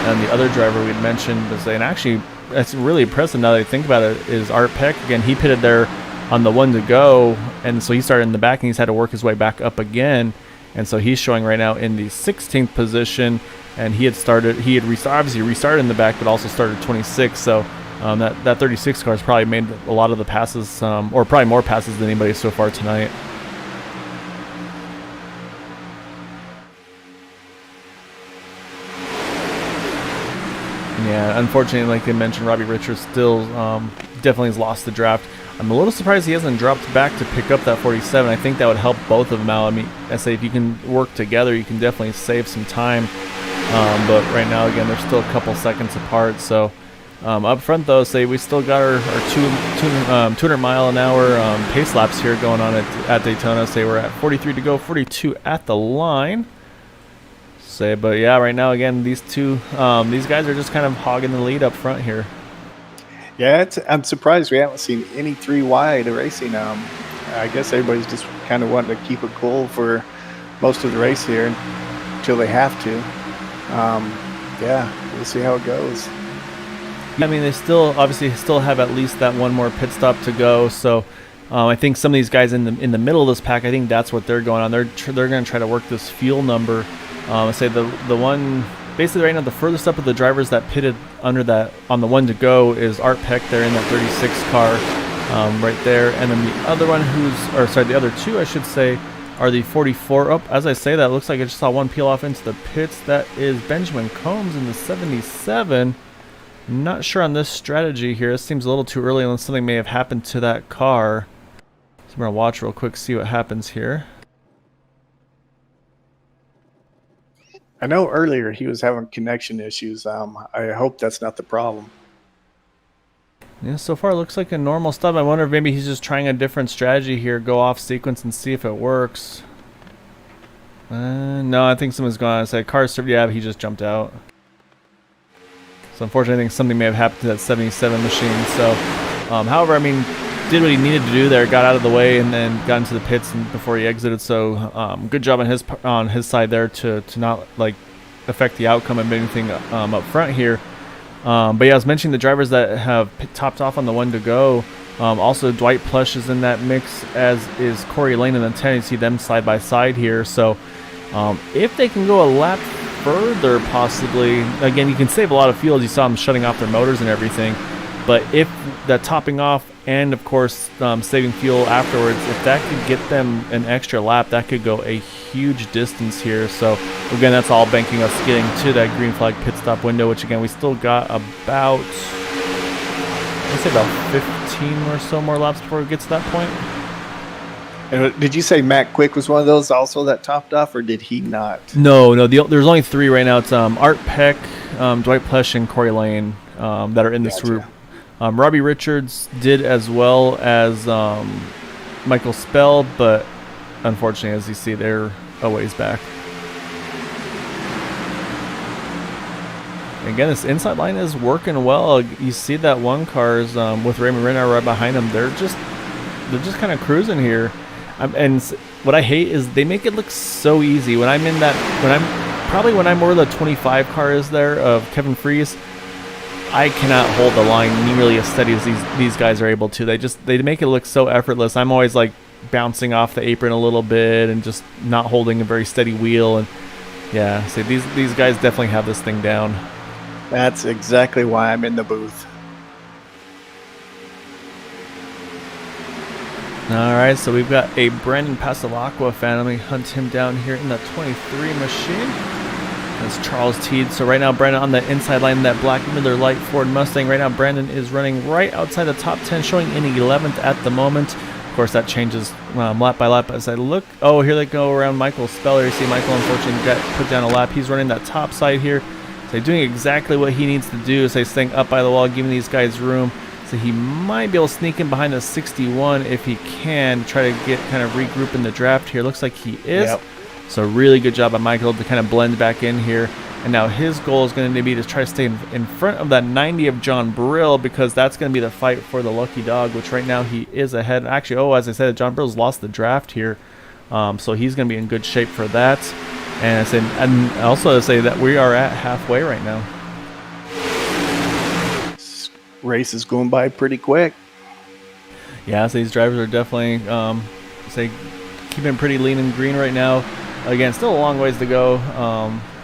And the other driver we'd mentioned and actually that's really impressive now that I think about it, is Art Peck. Again, he pitted there on the one to go, and so he started in the back and he's had to work his way back up again. And so he's showing right now in the 16th position, and he had obviously restarted in the back, but also started 26th. So that 36 car has probably made a lot of the passes, or probably more passes than anybody so far tonight. Yeah, unfortunately, like they mentioned, Robbie Richards still definitely has lost the draft. I'm a little surprised he hasn't dropped back to pick up that 47. I think that would help both of them out. I mean, I say if you can work together, you can definitely save some time. But right now, again, they're still a couple seconds apart. So up front, though, we still got our 200 mile an hour pace laps here going on at Daytona. We're at 43 to go, 42 at the line. But yeah, right now, again, these guys are just kind of hogging the lead up front here. Yeah, I'm surprised we haven't seen any 3 wide racing. I guess everybody's just kind of wanting to keep it cool for most of the race here until they have to. Yeah, we'll see how it goes. I mean, they still have at least that one more pit stop to go. So I think some of these guys in the middle of this pack, I think that's what they're going on. They're going to try to work this fuel number. The one basically right now the furthest up of the drivers that pitted under that on the one to go is Art Peck there in that 36 car right there, and then the other one the other two I should say are the 44. As I say that, it looks like I just saw one peel off into the pits. That is Benjamin Combs in the 77. Not sure on this strategy here. It seems a little too early unless something may have happened to that car. So I'm going to watch real quick, see what happens here. I know earlier he was having connection issues. I hope that's not the problem. Yeah, so far it looks like a normal stop. I wonder if maybe he's just trying a different strategy here, go off sequence and see if it works. No, I think someone's gone. I said car served. Yeah, he just jumped out. So unfortunately, I think something may have happened to that 77 machine. So, however, I mean, did what he needed to do there, got out of the way, and then got into the pits and before he exited. So, good job on his side there to not like affect the outcome of anything up front here. But yeah, I was mentioning the drivers that have topped off on the 1 to go. Also, Dwight Plush is in that mix, as is Corey Lane in the 10. You see them side by side here. So, if they can go a lap further, possibly, again, you can save a lot of fuel. You saw them shutting off their motors and everything. But if that topping off and, of course, saving fuel afterwards, if that could get them an extra lap, that could go a huge distance here. So, again, that's all banking us getting to that green flag pit stop window, which, again, we still got about, I'd say about 15 or so more laps before it gets to that point. And did you say Matt Quick was one of those also that topped off, or did he not? No, there's only 3 right now. It's Art Peck, Dwight Plush, and Corey Lane that are in this group. Robbie Richards did as well as Michael Spell, but unfortunately, as you see, they're a ways back. Again, this inside line is working well. You see that one car's with Raymond Renner right behind them. They're just kind of cruising here. And what I hate is they make it look so easy. When I'm where the 25 car is there of Kevin Freese, I cannot hold the line nearly as steady as these guys are able to. They make it look so effortless. I'm always like bouncing off the apron a little bit and just not holding a very steady wheel. And yeah, so these guys definitely have this thing down. That's exactly why I'm in the booth. Alright, so we've got a Brandon Pasalacqua fan. Let me hunt him down here in the 23 machine. That's Charles Teed. So right now, Brandon on the inside line in that black Miller Lite Ford Mustang. Right now, Brandon is running right outside the top 10, showing in 11th at the moment. Of course, that changes lap by lap as I look. Oh, here they go around Michael Speller. You see Michael, unfortunately, got put down a lap. He's running that top side here. So doing exactly what he needs to do. So he's staying up by the wall, giving these guys room. So he might be able to sneak in behind the 61 if he can, try to get kind of regroup in the draft here. Looks like he is. Yep. So really good job by Michael to kind of blend back in here. And now his goal is going to be to try to stay in front of that 90 of John Brill, because that's going to be the fight for the lucky dog, which right now he is ahead. Actually, as I said, John Brill's lost the draft here. So he's going to be in good shape for that. And also to say that we are at halfway right now. Race is going by pretty quick. Yeah, so these drivers are definitely keeping pretty lean and green right now. Again, still a long ways to go.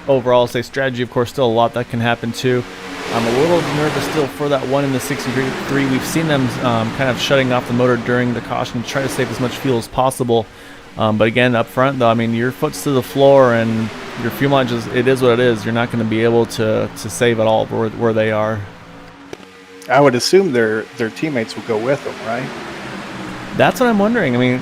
Overall, strategy, of course, still a lot that can happen too. I'm a little nervous still for that one in the 63. We've seen them kind of shutting off the motor during the caution to try to save as much fuel as possible. But again, up front though, I mean, your foot's to the floor and your fuel mileage it is what it is. You're not going to be able to save at all where they are. I would assume their teammates will go with them, right? That's what I'm wondering. I mean,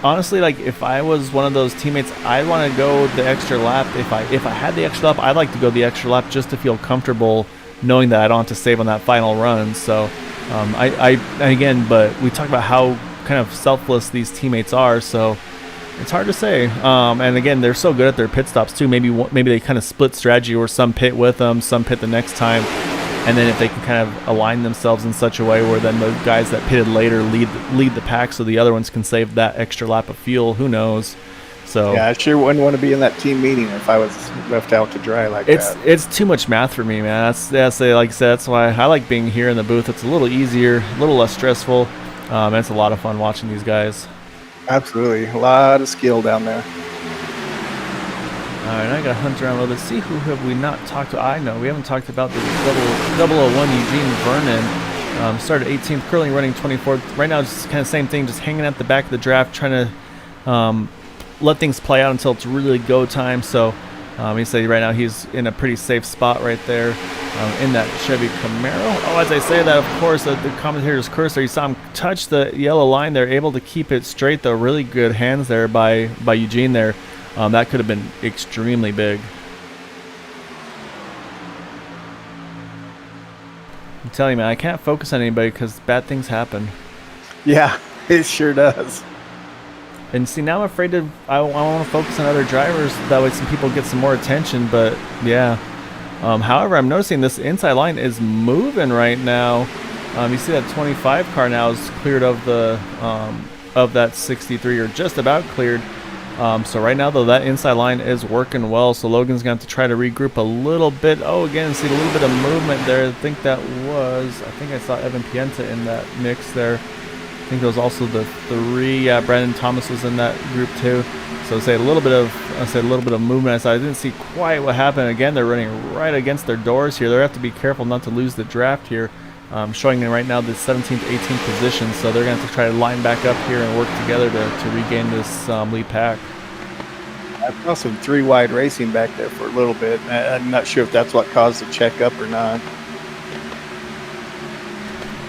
honestly, like if I was one of those teammates, I'd want to go the extra lap. If I had the extra lap, I'd like to go the extra lap just to feel comfortable knowing that I don't have to save on that final run. So, but we talk about how kind of selfless these teammates are. So it's hard to say. And again, they're so good at their pit stops too. Maybe they kind of split strategy where some pit with them, some pit the next time. And then if they can kind of align themselves in such a way where then the guys that pitted later lead the pack so the other ones can save that extra lap of fuel, who knows? So yeah, I sure wouldn't want to be in that team meeting if I was left out to dry like that. It's too much math for me, man. Like I said, that's why I like being here in the booth. It's a little easier, a little less stressful. And it's a lot of fun watching these guys. Absolutely. A lot of skill down there. All right, I got to hunt around a little bit. See who have we not talked to. I know we haven't talked about the 001 Eugene Vernon. Started 18th, currently running 24th. Right now, just kind of same thing, just hanging at the back of the draft, trying to let things play out until it's really go time. So you say right now he's in a pretty safe spot right there. in that Chevy Camaro. Oh, as I say that, of course, the commentator's cursor, you saw him touch the yellow line. They're able to keep it straight, though. Really good hands there by Eugene there. That could have been extremely big. I'm telling you, man, I can't focus on anybody because bad things happen. Yeah, it sure does. And see, now I'm afraid to. I want to focus on other drivers. That way, some people get some more attention. But yeah. However, I'm noticing this inside line is moving right now. You see that 25 car now is cleared of the of that 63, or just about cleared. So right now, though, that inside line is working well. So Logan's going to have to try to regroup a little bit. Oh, again, see a little bit of movement there. I think I saw Evan Pienta in that mix there. I think there was also the 3. Yeah, Brandon Thomas was in that group too. So say a little bit of movement. I didn't see quite what happened. Again, they're running right against their doors here. They have to be careful not to lose the draft here. Showing them right now the 17th, 18th position. So they're going to have to try to line back up here and work together to regain this lead pack. I saw some 3 wide racing back there for a little bit. I'm not sure if that's what caused the checkup or not.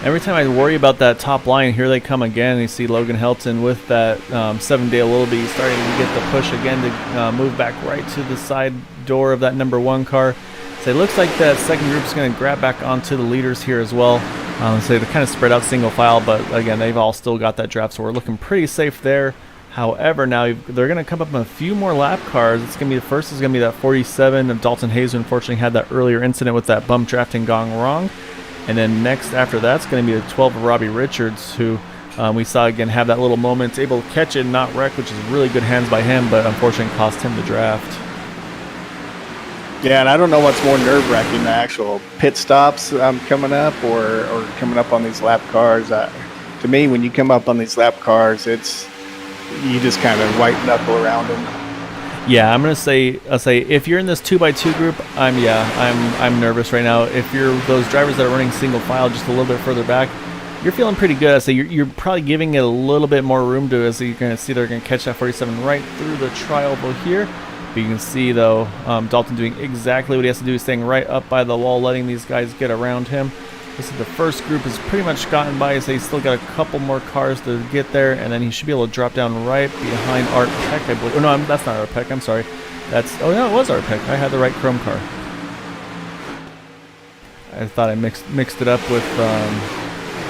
Every time I worry about that top line, here they come again. You see Logan Helton with that 7-Dale Willoughby starting to get the push again to move back right to the side door of that number 1 car. So it looks like that second group is going to grab back onto the leaders here as well. So they're kind of spread out single file, but again, they've all still got that draft, so we're looking pretty safe there. However, now they're going to come up with a few more lap cars. It's going to be the first is going to be that 47 of Dalton Hayes, who unfortunately had that earlier incident with that bump drafting gone wrong. And then next after that's going to be the 12 of Robbie Richards, who we saw again have that little moment, able to catch it and not wreck, which is really good hands by him, but unfortunately cost him the draft. Yeah, and I don't know what's more nerve-wracking, the actual pit stops coming up or coming up on these lap cars. To me, when you come up on these lap cars, you just kind of white knuckle around them. Yeah, I'll say if you're in this 2x2 group, I'm nervous right now. If you're those drivers that are running single file just a little bit further back, you're feeling pretty good. I say you're probably giving it a little bit more room to, as you're going to see they're going to catch that 47 right through the tri-oval here. But you can see though, Dalton doing exactly what he has to do, staying right up by the wall, letting these guys get around him. This is the first group has pretty much gotten by, so he's still got a couple more cars to get there, and then he should be able to drop down right behind Art Peck, I believe. Oh, no, that's not Art Peck, I'm sorry. Oh, no, it was Art Peck. I had the right chrome car. I thought I mixed it up with,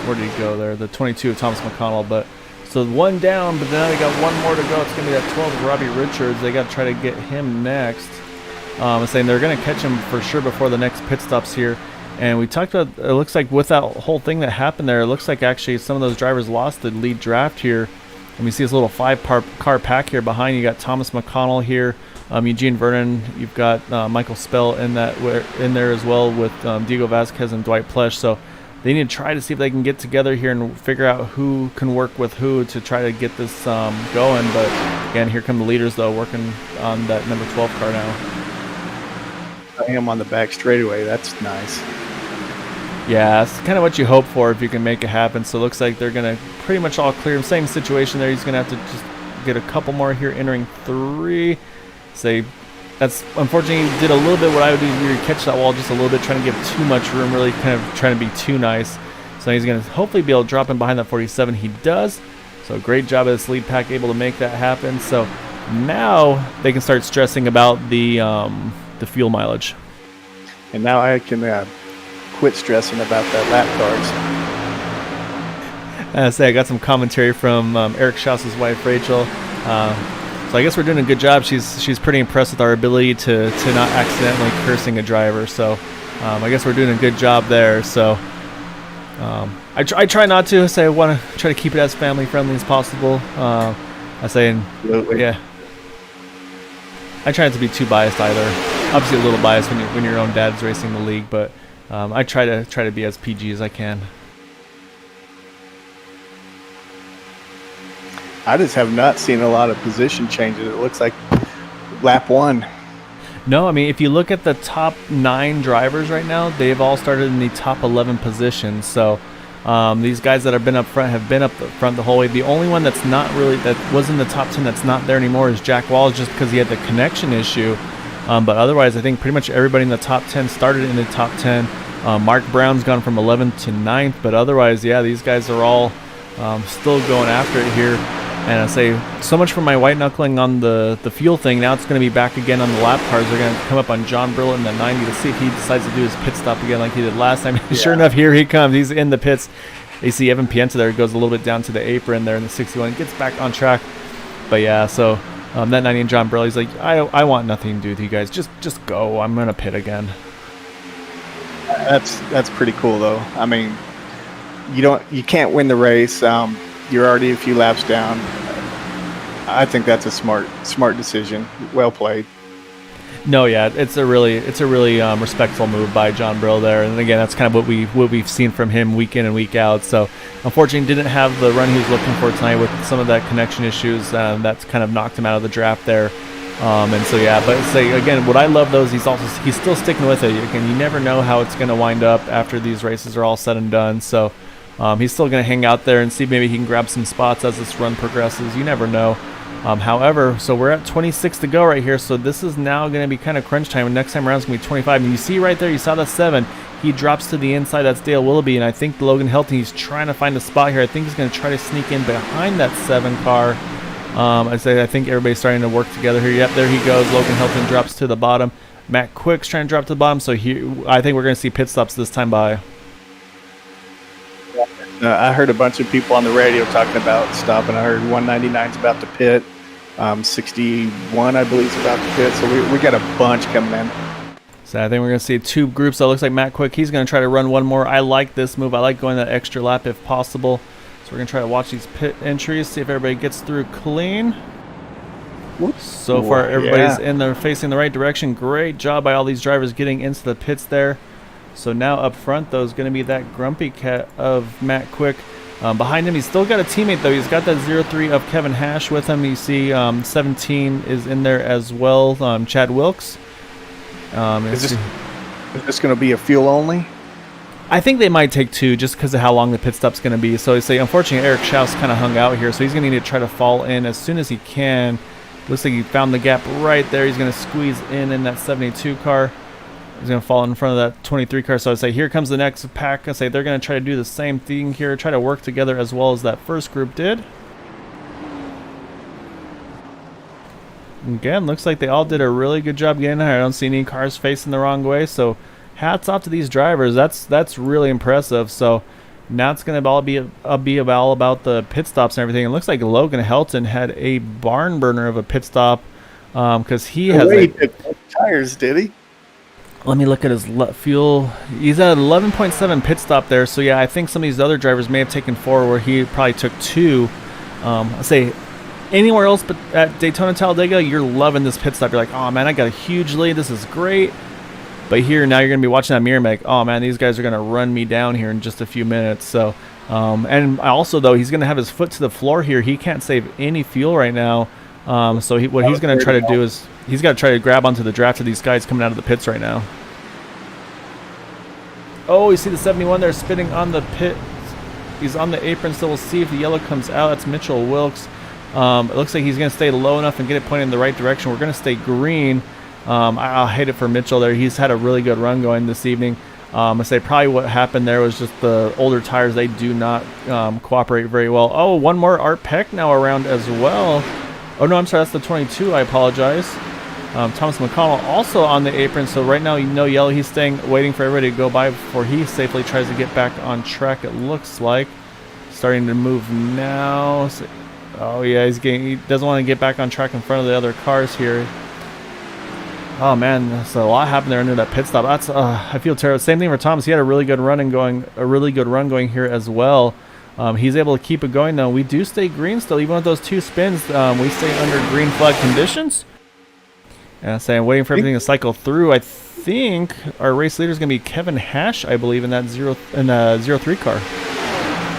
where did he go there? The 22 of Thomas McConnell, but, so 1 down, but now they got 1 more to go. It's going to be that 12 of Robbie Richards. They got to try to get him next. I'm saying they're going to catch him for sure before the next pit stops here. And we talked about, it looks like with that whole thing that happened there, it looks like actually some of those drivers lost the lead draft here. And we see this little 5-car pack here behind. You got Thomas McConnell here, Eugene Vernon. You've got Michael Spell in there as well with Diego Vasquez and Dwight Plesh. So they need to try to see if they can get together here and figure out who can work with who to try to get this going. But again, here come the leaders though, working on that number 12 car now. I am on the back straightaway. That's nice. Yeah, it's kind of what you hope for if you can make it happen. So it looks like they're going to pretty much all clear him. Same situation there. He's going to have to just get a couple more here entering 3. That's unfortunately he did a little bit what I would do here, catch that wall just a little bit, trying to give too much room, really kind of trying to be too nice. So he's going to hopefully be able to drop in behind that 47. He does. So great job of this lead pack able to make that happen. So now they can start stressing about the fuel mileage. And now I can quit stressing about that lap cars. I got some commentary from Eric Schaus's wife, Rachel. So I guess we're doing a good job. She's pretty impressed with our ability to not accidentally cursing a driver. So I guess we're doing a good job there. So I try not to. I want to try to keep it as family friendly as possible. Absolutely. Yeah. I try not to be too biased either. Obviously a little biased when your own dad's racing the league, but I try to be as PG as I can. I just have not seen a lot of position changes. It looks like lap 1. No, I mean, if you look at the top 9 drivers right now, they've all started in the top 11 positions. So these guys that have been up front have been up front the whole way. The only one that was in the top 10 that's not there anymore is Jack Walls, just because he had the connection issue. But otherwise, I think pretty much everybody in the top 10 started in the top 10. Mark Brown's gone from 11th to 9th, but otherwise, yeah, these guys are all still going after it here. And I say, so much for my white knuckling on the fuel thing. Now it's going to be back again on the lap cars. They're going to come up on John Brill in the 90 to see if he decides to do his pit stop again like he did last time. Yeah. Sure enough, here he comes. He's in the pits. You see Evan Pienta there, goes a little bit down to the apron there in the 61, gets back on track. But yeah, so that 90 and John Brill, he's like, I want nothing to do with you guys. Just go. I'm going to pit again. That's pretty cool though. I mean, you can't win the race. You're already a few laps down. I think that's a smart decision. Well played. No, yeah, it's a really respectful move by John Brill there, and again, that's kind of what we've seen from him week in and week out. So, unfortunately, didn't have the run he was looking for tonight with some of that connection issues. That's kind of knocked him out of the draft there. And so yeah, but say again, what I love though is he's still sticking with it. Again, you never know how it's going to wind up after these races are all said and done. So. He's still going to hang out there and see maybe he can grab some spots as this run progresses. You never know. However, so we're at 26 to go right here. So this is now going to be kind of crunch time. And next time around it's going to be 25. And you see right there, you saw the 7. He drops to the inside. That's Dale Willoughby. And I think Logan Helton, he's trying to find a spot here. I think he's going to try to sneak in behind that 7 car. I think everybody's starting to work together here. Yep, there he goes. Logan Helton drops to the bottom. Matt Quick's trying to drop to the bottom. So I think we're going to see pit stops this time by. I heard a bunch of people on the radio talking about stopping. I heard 199's about to pit. 61, I believe, is about to pit. So we got a bunch coming in. So I think we're going to see 2 groups. That looks like Matt Quick. He's going to try to run one more. I like this move. I like going that extra lap if possible. So we're going to try to watch these pit entries, see if everybody gets through clean. Whoops. So far, everybody's in there facing the right direction. Great job by all these drivers getting into the pits there. So now up front, though, is going to be that grumpy cat of Matt Quick. Behind him, he's still got a teammate, though. He's got that 0-3 of Kevin Hash with him. You see 17 is in there as well, Chad Wilkes. Is this going to be a fuel only? I think they might take 2 just because of how long the pit stop's going to be. So I say, unfortunately, Eric Schaus kind of hung out here, so he's going to need to try to fall in as soon as he can. Looks like he found the gap right there. He's going to squeeze in that 72 car. He's going to fall in front of that 23 car. So I say, here comes the next pack. I say they're going to try to do the same thing here, try to work together as well as that first group did. Again, looks like they all did a really good job getting there. I don't see any cars facing the wrong way. So hats off to these drivers. That's really impressive. So now it's going to all be all about the pit stops and everything. It looks like Logan Helton had a barn burner of a pit stop because he has tires, did he? Let me look at his fuel. He's at 11.7 pit stop there. So, yeah, I think some of these other drivers may have taken 4 where he probably took 2. I say anywhere else but at Daytona Talladega, you're loving this pit stop. You're like, oh, man, I got a huge lead. This is great. But here, now you're going to be watching that mirror and be like, oh, man, these guys are going to run me down here in just a few minutes. So, and also, though, he's going to have his foot to the floor here. He can't save any fuel right now. So what he's going to try to do is he's got to try to grab onto the draft of these guys coming out of the pits right now. Oh, you see the 71 there spinning on the pit. He's on the apron, so we'll see if the yellow comes out. That's Mitchell Wilkes. It looks like he's going to stay low enough and get it pointed in the right direction. We're going to stay green. I'll hate it for Mitchell there. He's had a really good run going this evening. I say probably what happened there was just the older tires. They do not cooperate very well. Oh, one more Art Peck now around as well. Oh, no, I'm sorry. That's the 22. I apologize. Thomas McConnell also on the apron. So right now, yellow. He's staying, waiting for everybody to go by before he safely tries to get back on track, it looks like. Starting to move now. So, oh, yeah, he doesn't want to get back on track in front of the other cars here. Oh, man, so a lot happened there under that pit stop. That's I feel terrible. Same thing for Thomas. He had a really good run going here as well. He's able to keep it going, though. We do stay green still, even with those 2 spins. We stay under green flag conditions. And I say I'm waiting for everything to cycle through. I think our race leader is going to be Kevin Hash, I believe, in that 03 car.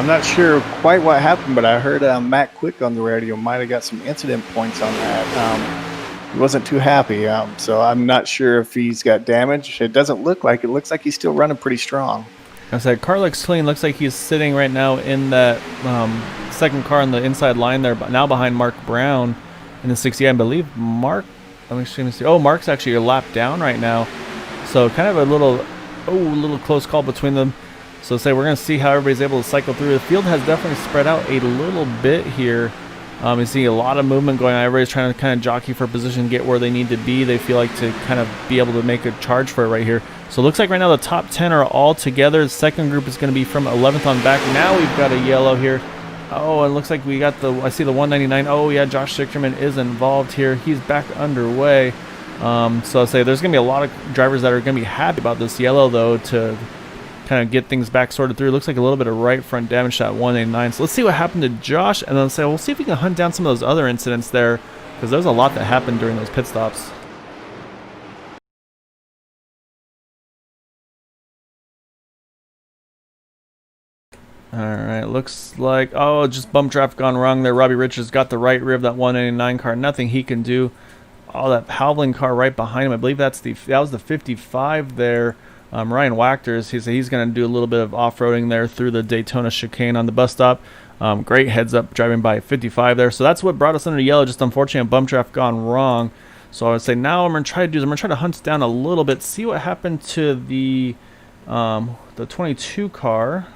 I'm not sure quite what happened, but I heard Matt Quick on the radio might have got some incident points on that. He wasn't too happy, so I'm not sure if he's got damage. It doesn't look like it. Looks like he's still running pretty strong. I said car looks clean. Looks like he's sitting right now in that second car on the inside line there, but now behind Mark Brown in the 60. I believe Mark Let me see. Oh, Mark's actually a lap down right now. So kind of a little close call between them. So say we're going to see how everybody's able to cycle through. The field has definitely spread out a little bit here. You see a lot of movement going on. Everybody's trying to kind of jockey for position, get where they need to be. They feel like to kind of be able to make a charge for it right here. So it looks like right now the top 10 are all together. The second group is going to be from 11th on back. Now we've got a yellow here. Oh, it looks like we got I see the 199. Oh, yeah, Josh Sichterman is involved here. He's back underway. So I'll say there's going to be a lot of drivers that are going to be happy about this yellow, though, to kind of get things back sorted through. It looks like a little bit of right front damage to that 189. So let's see what happened to Josh, and then we'll see if we can hunt down some of those other incidents there, because there's a lot that happened during those pit stops. Alright, looks like, oh, just bump traffic gone wrong there. Robbie Richards got the right rear of that 189 car. Nothing he can do. Oh, that Howling car right behind him. I believe that was the 55 there. Ryan Wachters, he's going to do a little bit of off-roading there through the Daytona chicane on the bus stop. Great heads up driving by 55 there. So that's what brought us under yellow. Just unfortunately, a bump traffic gone wrong. So I would say now I'm going to try to hunt down a little bit, see what happened to the 22 car.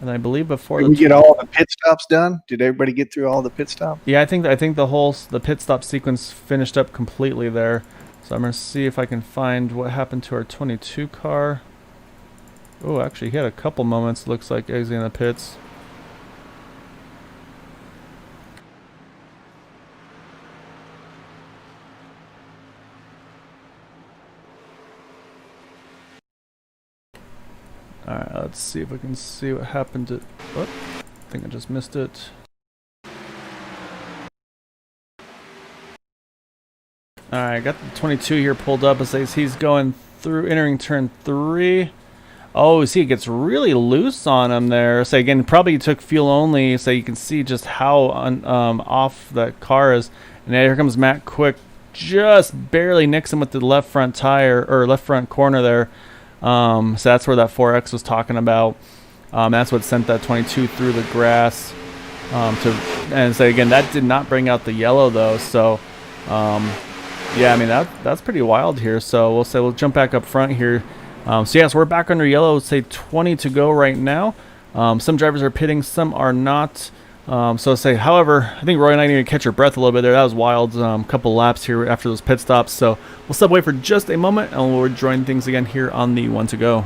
And I believe before did we get all the pit stops done? Did everybody get through all the pit stops? Yeah, I think the pit stop sequence finished up completely there. So I'm going to see if I can find what happened to our 22 car. Oh, actually, he had a couple moments, looks like, exiting the pits. Alright, let's see if I can see what happened to... Oh, I think I just missed it. Alright, got the 22 here pulled up. It says he's going through, entering turn 3. Oh, see, it gets really loose on him there. So again, probably took fuel only, so you can see just how off that car is. And here comes Matt Quick, just barely nicks him with the left front tire, or left front corner there. So that's where that 4X was talking about. That's what sent that 22 through the grass. And so again, that did not bring out the yellow though. So yeah, I mean that's pretty wild here. So we'll jump back up front here. So yes, we're back under yellow. Let's say 20 to go right now. Some drivers are pitting, some are not. So say, however, I think Roy and I need to catch our breath a little bit there. That was wild. Couple laps here after those pit stops. So we'll step away for just a moment, and we'll rejoin things again here on the 1 to go.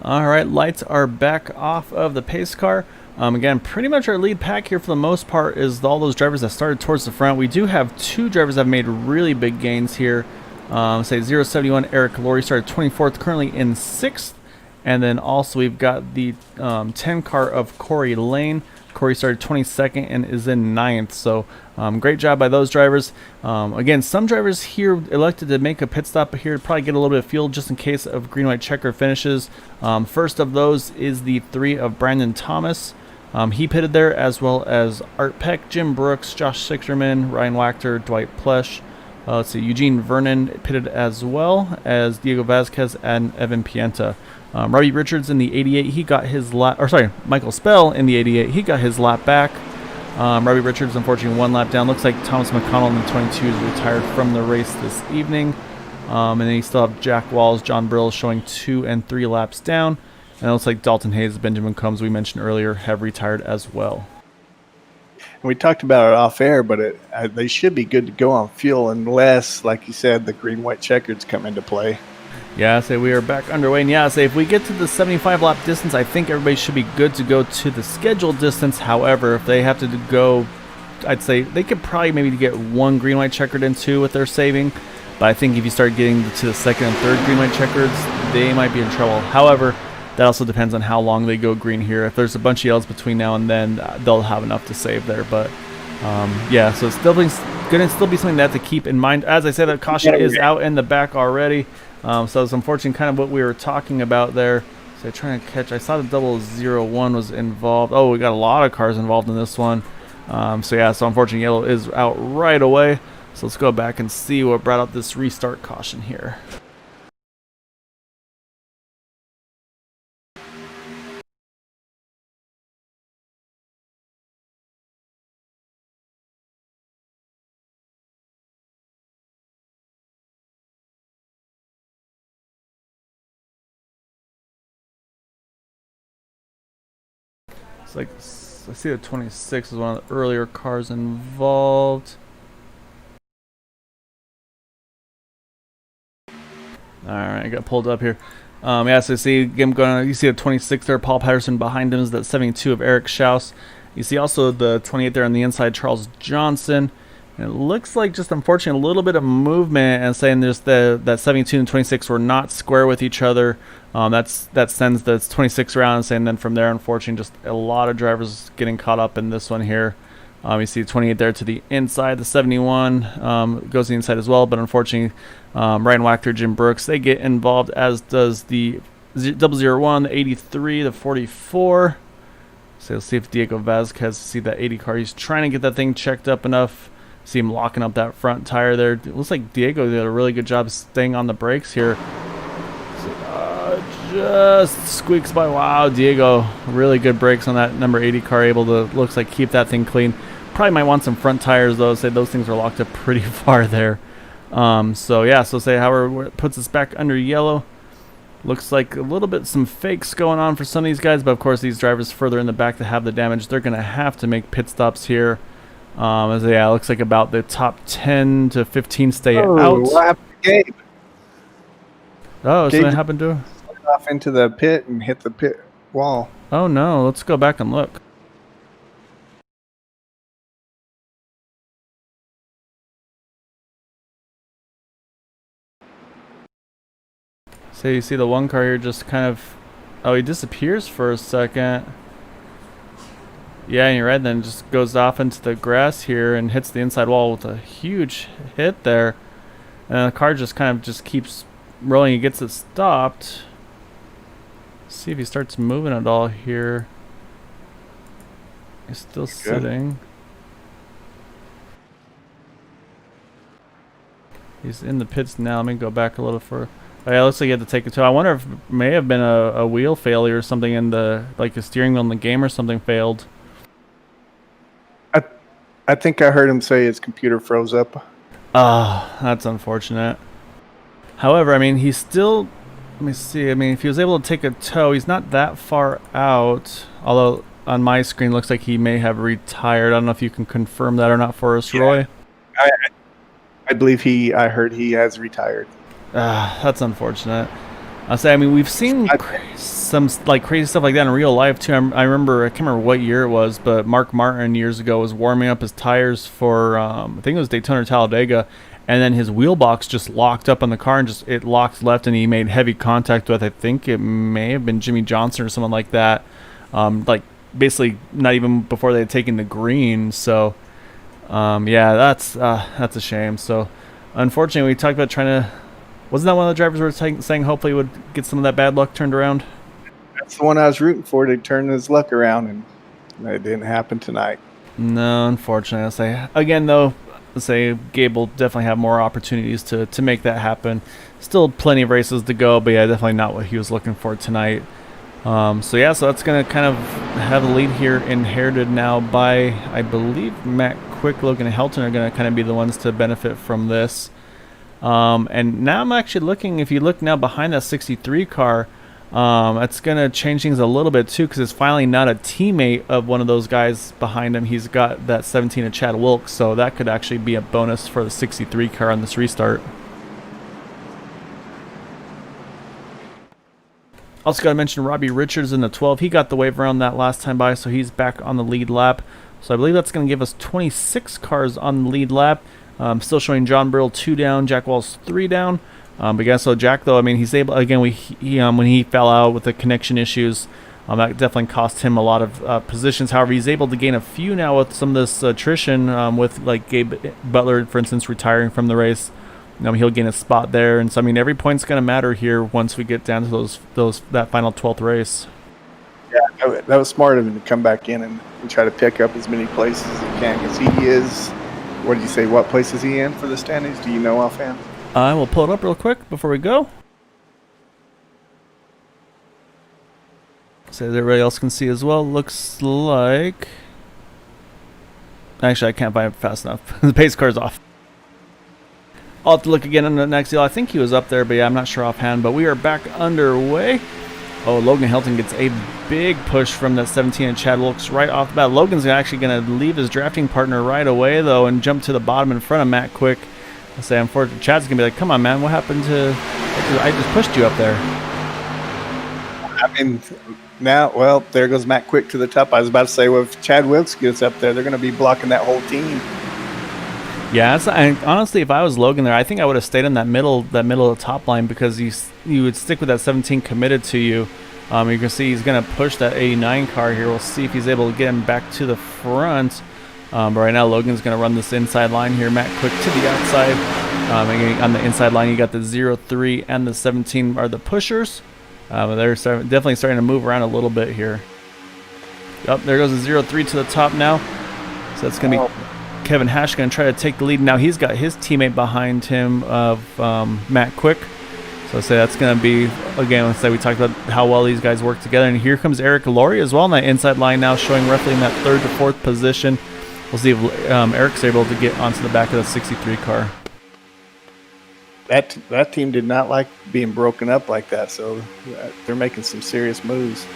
Alright, lights are back off of the pace car. Again, pretty much our lead pack here for the most part is all those drivers that started towards the front. We do have 2 drivers that have made really big gains here. Say 071 Eric Laurie started 24th, currently in 6th. And then also we've got the 10 car of Corey Lane Corey started 22nd and is in 9th. So great job by those drivers. Again, some drivers here elected to make a pit stop here to probably get a little bit of fuel just in case of green-white checker finishes. First of those is the 3 of Brandon Thomas. He pitted there, as well as Art Peck, Jim Brooks, Josh Sichterman, Ryan Wachter, Dwight Plesh. Let's see, Eugene Vernon pitted, as well as Diego Vasquez and Evan Pienta. Robbie Richards in the 88, he got his lap, or sorry, Michael Spell in the 88, he got his lap back. Robbie Richards, unfortunately, 1 lap down. Looks like Thomas McConnell in the 22 is retired from the race this evening. And then you still have Jack Walls, John Brill showing 2 and 3 laps down. And it looks like Dalton Hayes, Benjamin Combs, we mentioned earlier, have retired as well. And we talked about it off air, but they should be good to go on fuel unless, like you said, the green-white checkers come into play. Yeah, say we are back underway. And yeah, say if we get to the 75 lap distance, I think everybody should be good to go to the scheduled distance. However, if they have to go, I'd say they could probably maybe get 1 green-white checkered in 2 with their saving. But I think if you start getting to the 2nd and 3rd green-white checkers, they might be in trouble. However, that also depends on how long they go green here. If there's a bunch of yellows between now and then, they'll have enough to save there. But yeah, so it's still going to still be something that to keep in mind. As I said, that caution is out in the back already. So it's unfortunate, kind of what we were talking about there. So trying to catch, I saw the 001 was involved. Oh, we got a lot of cars involved in this one. So yeah, so unfortunately yellow is out right away. So let's go back and see what brought up this restart caution here. It's like, I see the 26 is one of the earlier cars involved. Alright, I got pulled up here. Yeah, so you see him going, you see the 26 there, Paul Patterson behind him is that 72 of Eric Schaus. You see also the 28 there on the inside, Charles Johnson. And it looks like, just unfortunately, a little bit of movement, and saying there's that 72 and 26 were not square with each other. That sends the 26 around, and saying then from there, unfortunately, just a lot of drivers getting caught up in this one here. You see 28 there to the inside, the 71 goes to the inside as well, but unfortunately, Ryan Wachter, Jim Brooks, they get involved, as does the 001, the 83, the 44. So let's see if Diego Vasquez see that 80 car. He's trying to get that thing checked up enough. See him locking up that front tire there. It looks like Diego did a really good job staying on the brakes here. Just squeaks by. Wow, Diego, really good brakes on that number 80 car, able to, looks like, keep that thing clean. Probably might want some front tires though. Say those things are locked up pretty far there. So yeah, so say however puts us back under yellow. Looks like a little bit some fakes going on for some of these guys, but of course these drivers further in the back that have the damage, they're going to have to make pit stops here. As yeah, it looks like about the top 10 to 15 stay out. What happened to Gabe? Oh, something happened to her? Off into the pit and hit the pit wall. Oh no, let's go back and look. So you see the one car here just kind of, oh, he disappears for a second. Yeah, and you're right, then just goes off into the grass here and hits the inside wall with a huge hit there. And the car just kind of just keeps rolling. He gets it stopped. See if he starts moving at all here. He's still sitting. He's in the pits now. Let me go back a little further. Oh, yeah, looks like he had to take a tow. I wonder if it may have been a wheel failure or something in the, like a steering wheel in the game or something failed. I think I heard him say his computer froze up. Ah, that's unfortunate. However, I mean, he's still, let me see, I mean, if he was able to take a tow, he's not that far out. Although, on my screen, looks like he may have retired. I don't know if you can confirm that or not for us, Roy. I believe I heard he has retired. That's unfortunate. I'll say, I mean, we've seen some like crazy stuff like that in real life too. I remember, I can't remember what year it was, but Mark Martin years ago was warming up his tires for, I think it was Daytona or Talladega, and then his wheel box just locked up on the car and just, it locked left, and he made heavy contact with, I think it may have been Jimmy Johnson or someone like that. Like basically not even before they had taken the green. So yeah, that's a shame. So unfortunately, we talked about trying to. Wasn't that one of the drivers we were saying hopefully would get some of that bad luck turned around? That's the one I was rooting for to turn his luck around, and it didn't happen tonight. No, unfortunately. I'll say again though. Let's say Gabe will definitely have more opportunities to make that happen. Still plenty of races to go, but yeah, definitely not what he was looking for tonight. So yeah, so that's gonna kind of have the lead here inherited now by, I believe, Matt Quick, Logan, and Helton are gonna kind of be the ones to benefit from this. And now I'm actually looking. If you look now behind that 63 car. It's going to change things a little bit too, because it's finally not a teammate of one of those guys behind him. He's got that 17 of Chad Wilkes, so that could actually be a bonus for the 63 car on this restart. Also got to mention Robbie Richards in the 12. He got the wave around that last time by, so he's back on the lead lap. So I believe that's going to give us 26 cars on the lead lap. Still showing John Burrell 2 down, Jack Walls 3 down. But yeah, so Jack, though, I mean, he's able, again, when he fell out with the connection issues, that definitely cost him a lot of positions. However, he's able to gain a few now with some of this attrition, with like Gabe Butler, for instance, retiring from the race. He'll gain a spot there, and so I mean, every point's going to matter here once we get down to that final 12th race. Yeah, that was smart of him to come back in and try to pick up as many places as he can, because he is. What did you say? What place is he in for the standings? Do you know offhand? I will pull it up real quick before we go, so that everybody else can see as well. Looks like, actually I can't find it fast enough. The pace car's off. I'll have to look again on the next deal. I think he was up there, but yeah, I'm not sure offhand. But we are back underway. Oh, Logan Helton gets a big push from that 17 and Chad Wilkes right off the bat. Logan's actually going to leave his drafting partner right away, though, and jump to the bottom in front of Matt Quick. I say, unfortunately, Chad's going to be like, come on, man, what happened to... I just pushed you up there. I mean, now, well, there goes Matt Quick to the top. I was about to say, well, if Chad Wilkes gets up there, they're going to be blocking that whole team. Yeah, honestly, if I was Logan there, I think I would have stayed in that middle of the top line, because you would stick with that 17 committed to you. You can see he's going to push that 89 car here. We'll see if he's able to get him back to the front. But right now, Logan's going to run this inside line here. Matt Quick to the outside. On the inside line, you got the 0-3 and the 17 are the pushers. They're definitely starting to move around a little bit here. Oh, there goes the 0-3 to the top now. So that's going to be Kevin Hash going to try to take the lead. Now he's got his teammate behind him of Matt Quick. So I say that's going to be, again, let's say we talked about how well these guys work together. And here comes Eric Laurie as well on that inside line now, showing roughly in that 3rd to 4th position. We'll see if Eric's able to get onto the back of the 63 car. That team did not like being broken up like that, so they're making some serious moves.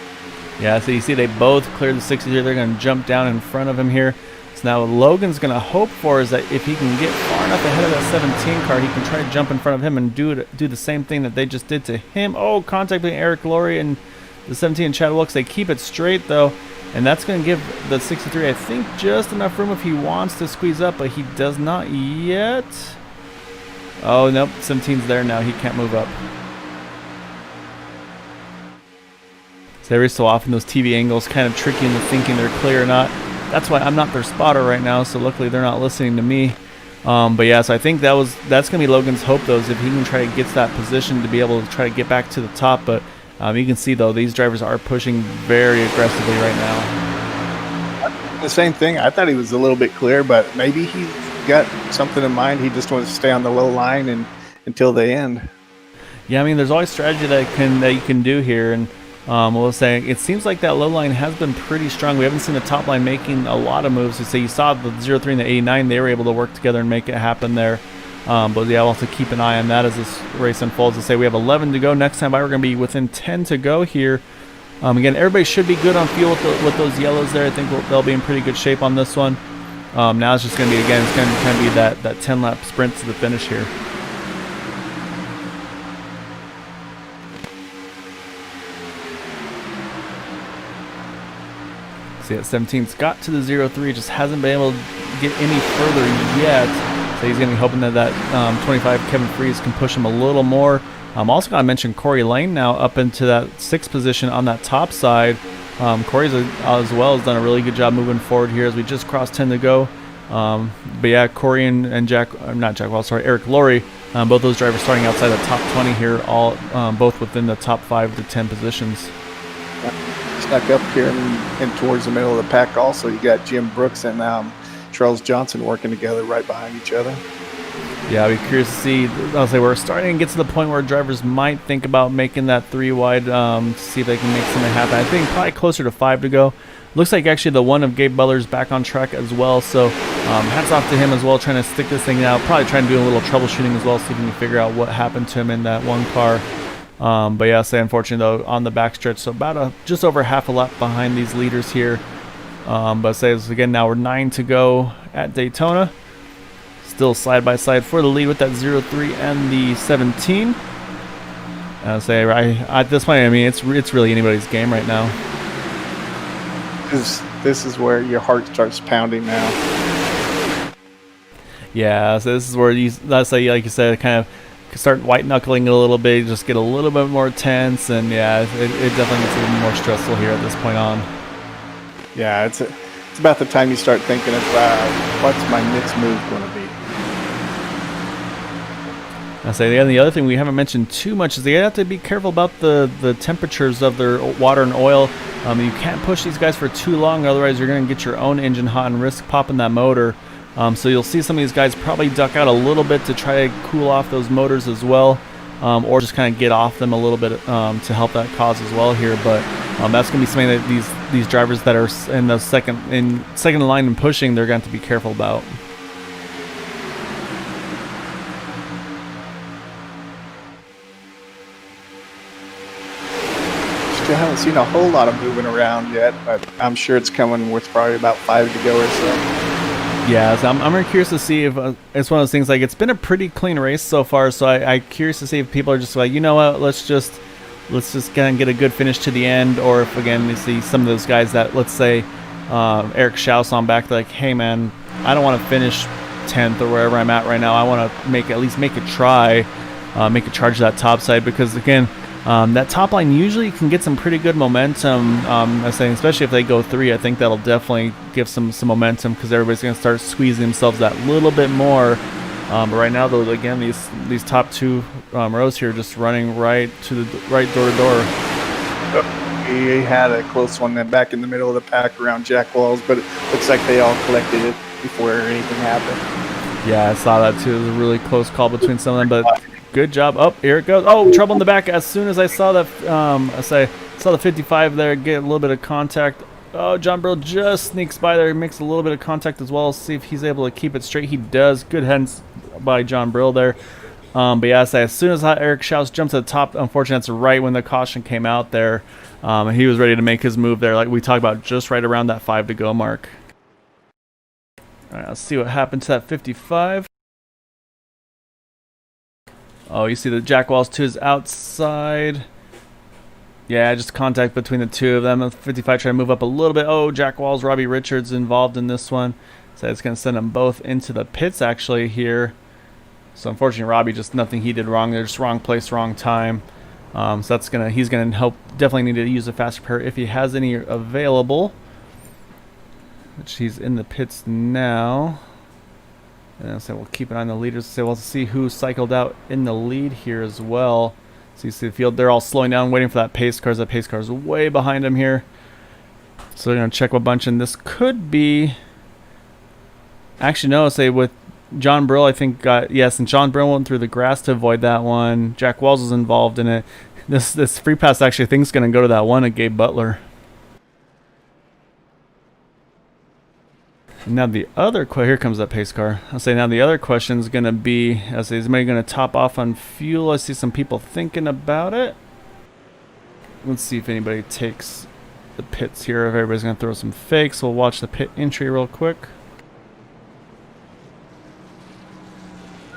Yeah, so you see they both cleared the 63. They're going to jump down in front of him here. So now what Logan's going to hope for is that if he can get far enough ahead of that 17 car, he can try to jump in front of him and do the same thing that they just did to him. Oh, contact between Eric Laurie and the 17 and Chad Wilkes. They keep it straight, though, and that's going to give the 63, I think, just enough room if he wants to squeeze up, but he does not yet. Oh, nope, 17's there now. He can't move up. So every so often, those TV angles kind of tricky into thinking they're clear or not. That's why I'm not their spotter right now, so luckily they're not listening to me. But yeah, so I think that's going to be Logan's hope, though, is if he can try to get to that position to be able to try to get back to the top. But you can see, though, these drivers are pushing very aggressively right now. The same thing. I thought he was a little bit clear, but maybe he's got something in mind. He just wants to stay on the low line until the end. Yeah, I mean, there's always strategy that you can do here, and we'll say it seems like that low line has been pretty strong. We haven't seen the top line making a lot of moves. So you saw the 0-3 and the 89; they were able to work together and make it happen there. But yeah, we'll have to keep an eye on that as this race unfolds. To say we have 11 to go. Next time by, we're going to be within 10 to go here. Again, everybody should be good on fuel with those yellows there. I think they'll be in pretty good shape on this one. Now it's just going to be, again, it's going to kind of be that 10-lap sprint to the finish here. See, at 17's got to the 0-3, just hasn't been able to get any further yet. So he's going to be hoping that 25 Kevin Freeze can push him a little more. I'm also going to mention Corey Lane now up into that 6th position on that top side. Corey's as well has done a really good job moving forward here as we just crossed 10 to go. But yeah, Corey and Jack, not Jack Wells, sorry, Eric Laurie, both those drivers starting outside the top 20 here, all both within the top 5 to 10 positions. Stuck up here and towards the middle of the pack also, you got Jim Brooks and Charles Johnson working together right behind each other. Yeah, I'll be curious to see. I'll say we're starting to get to the point where drivers might think about making that 3 wide to see if they can make something happen. I think probably closer to 5 to go. Looks like actually the one of Gabe Butler's back on track as well, so hats off to him as well, trying to stick this thing out. Probably trying to do a little troubleshooting as well, see if we can figure out what happened to him in that one car. But yeah, say unfortunately though on the backstretch, so about just over half a lap behind these leaders here. But say again, now we're 9 to go at Daytona. Still side by side for the lead with that 0-3 and the 17. I'll say at this point, I mean it's really anybody's game right now. This is where your heart starts pounding now. Yeah, so this is where let's say, like you said, kind of start white knuckling a little bit, just get a little bit more tense, and yeah, it definitely gets a little more stressful here at this point on. Yeah, it's about the time you start thinking of what's my next move going to be. I say, and the other thing we haven't mentioned too much is they have to be careful about the temperatures of their water and oil. You can't push these guys for too long, otherwise you're going to get your own engine hot and risk popping that motor. So you'll see some of these guys probably duck out a little bit to try to cool off those motors as well, or just kind of get off them a little bit to help that cause as well here. But that's going to be something that these drivers that are in the second line and pushing, they're going to have to be careful about. I haven't seen a whole lot of moving around yet, but I'm sure it's coming with probably about 5 to go or so. Yeah, so I'm really curious to see if it's one of those things, like it's been a pretty clean race so far, so I'm curious to see if people are just like, you know what, let's just kind of get a good finish to the end, or if again you see some of those guys that, let's say Eric Schaus on back, they're like, hey man, I don't want to finish 10th or wherever I'm at right now. I want to at least make a try, make a charge to that top side, because again, that top line usually can get some pretty good momentum. I say, especially if they go 3, I think that'll definitely give some momentum, because everybody's going to start squeezing themselves that little bit more. But right now, though, again, these top 2 rows here just running right door to door. He had a close one then back in the middle of the pack around Jack Wells, but it looks like they all collected it before anything happened. Yeah, I saw that too. It was a really close call between some of them, but good job. Oh, here it goes. Oh, trouble in the back. As soon as I saw that, saw the 55 there get a little bit of contact. Oh, John Brill just sneaks by there, makes a little bit of contact as well. See if he's able to keep it straight. He does. Good hands by John Brill there. But yeah, as soon as Eric Schaus jumped to the top, unfortunately, that's right when the caution came out there. And he was ready to make his move there, like we talked about, just right around that 5 to go mark. All right, let's see what happened to that 55. Oh, you see the Jack Wells to his outside. Yeah, just contact between the two of them. 55 trying to move up a little bit. Oh, Jack Wells, Robbie Richards involved in this one. So it's going to send them both into the pits actually here. So unfortunately, Robbie, just nothing he did wrong. They're just wrong place, wrong time. So that's he's gonna help. Definitely need to use a fast repair if he has any available. Which he's in the pits now. And so we'll keep an eye on the leaders. So we'll see who cycled out in the lead here as well. So you see the field, they're all slowing down, waiting for that pace car. That pace car is way behind them here. So they're going to check a bunch, and this could be... Actually, no, say with John Brill, I think, yes, and John Brill went through the grass to avoid that one. Jack Wells was involved in it. This free pass actually, I think, is going to go to that one at Gabe Butler. Now the other here comes that pace car. I'll say now the other question is going to be, is somebody going to top off on fuel? I see some people thinking about it. Let's see if anybody takes the pits here. If everybody's going to throw some fakes, we'll watch the pit entry real quick.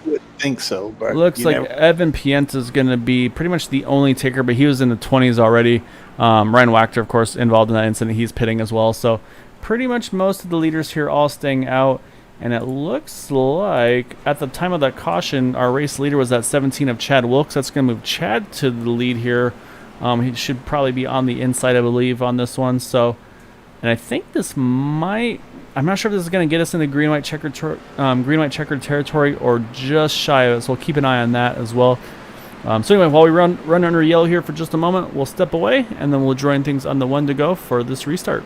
I would think so, but looks like Evan Pienta is going to be pretty much the only taker, but he was in the 20s already. Ryan Wachter, of course, involved in that incident. He's pitting as well, so pretty much most of the leaders here all staying out, and it looks like at the time of that caution, our race leader was at 17 of Chad Wilkes. That's going to move Chad to the lead here He should probably be on the inside, I believe, on this one. So, and I think this might. I'm not sure if this is going to get us into green white checkered territory or just shy of it. So we'll keep an eye on that as well. So anyway, while we run under yellow here for just a moment, we'll step away and then we'll join things on the 1 to go for this restart.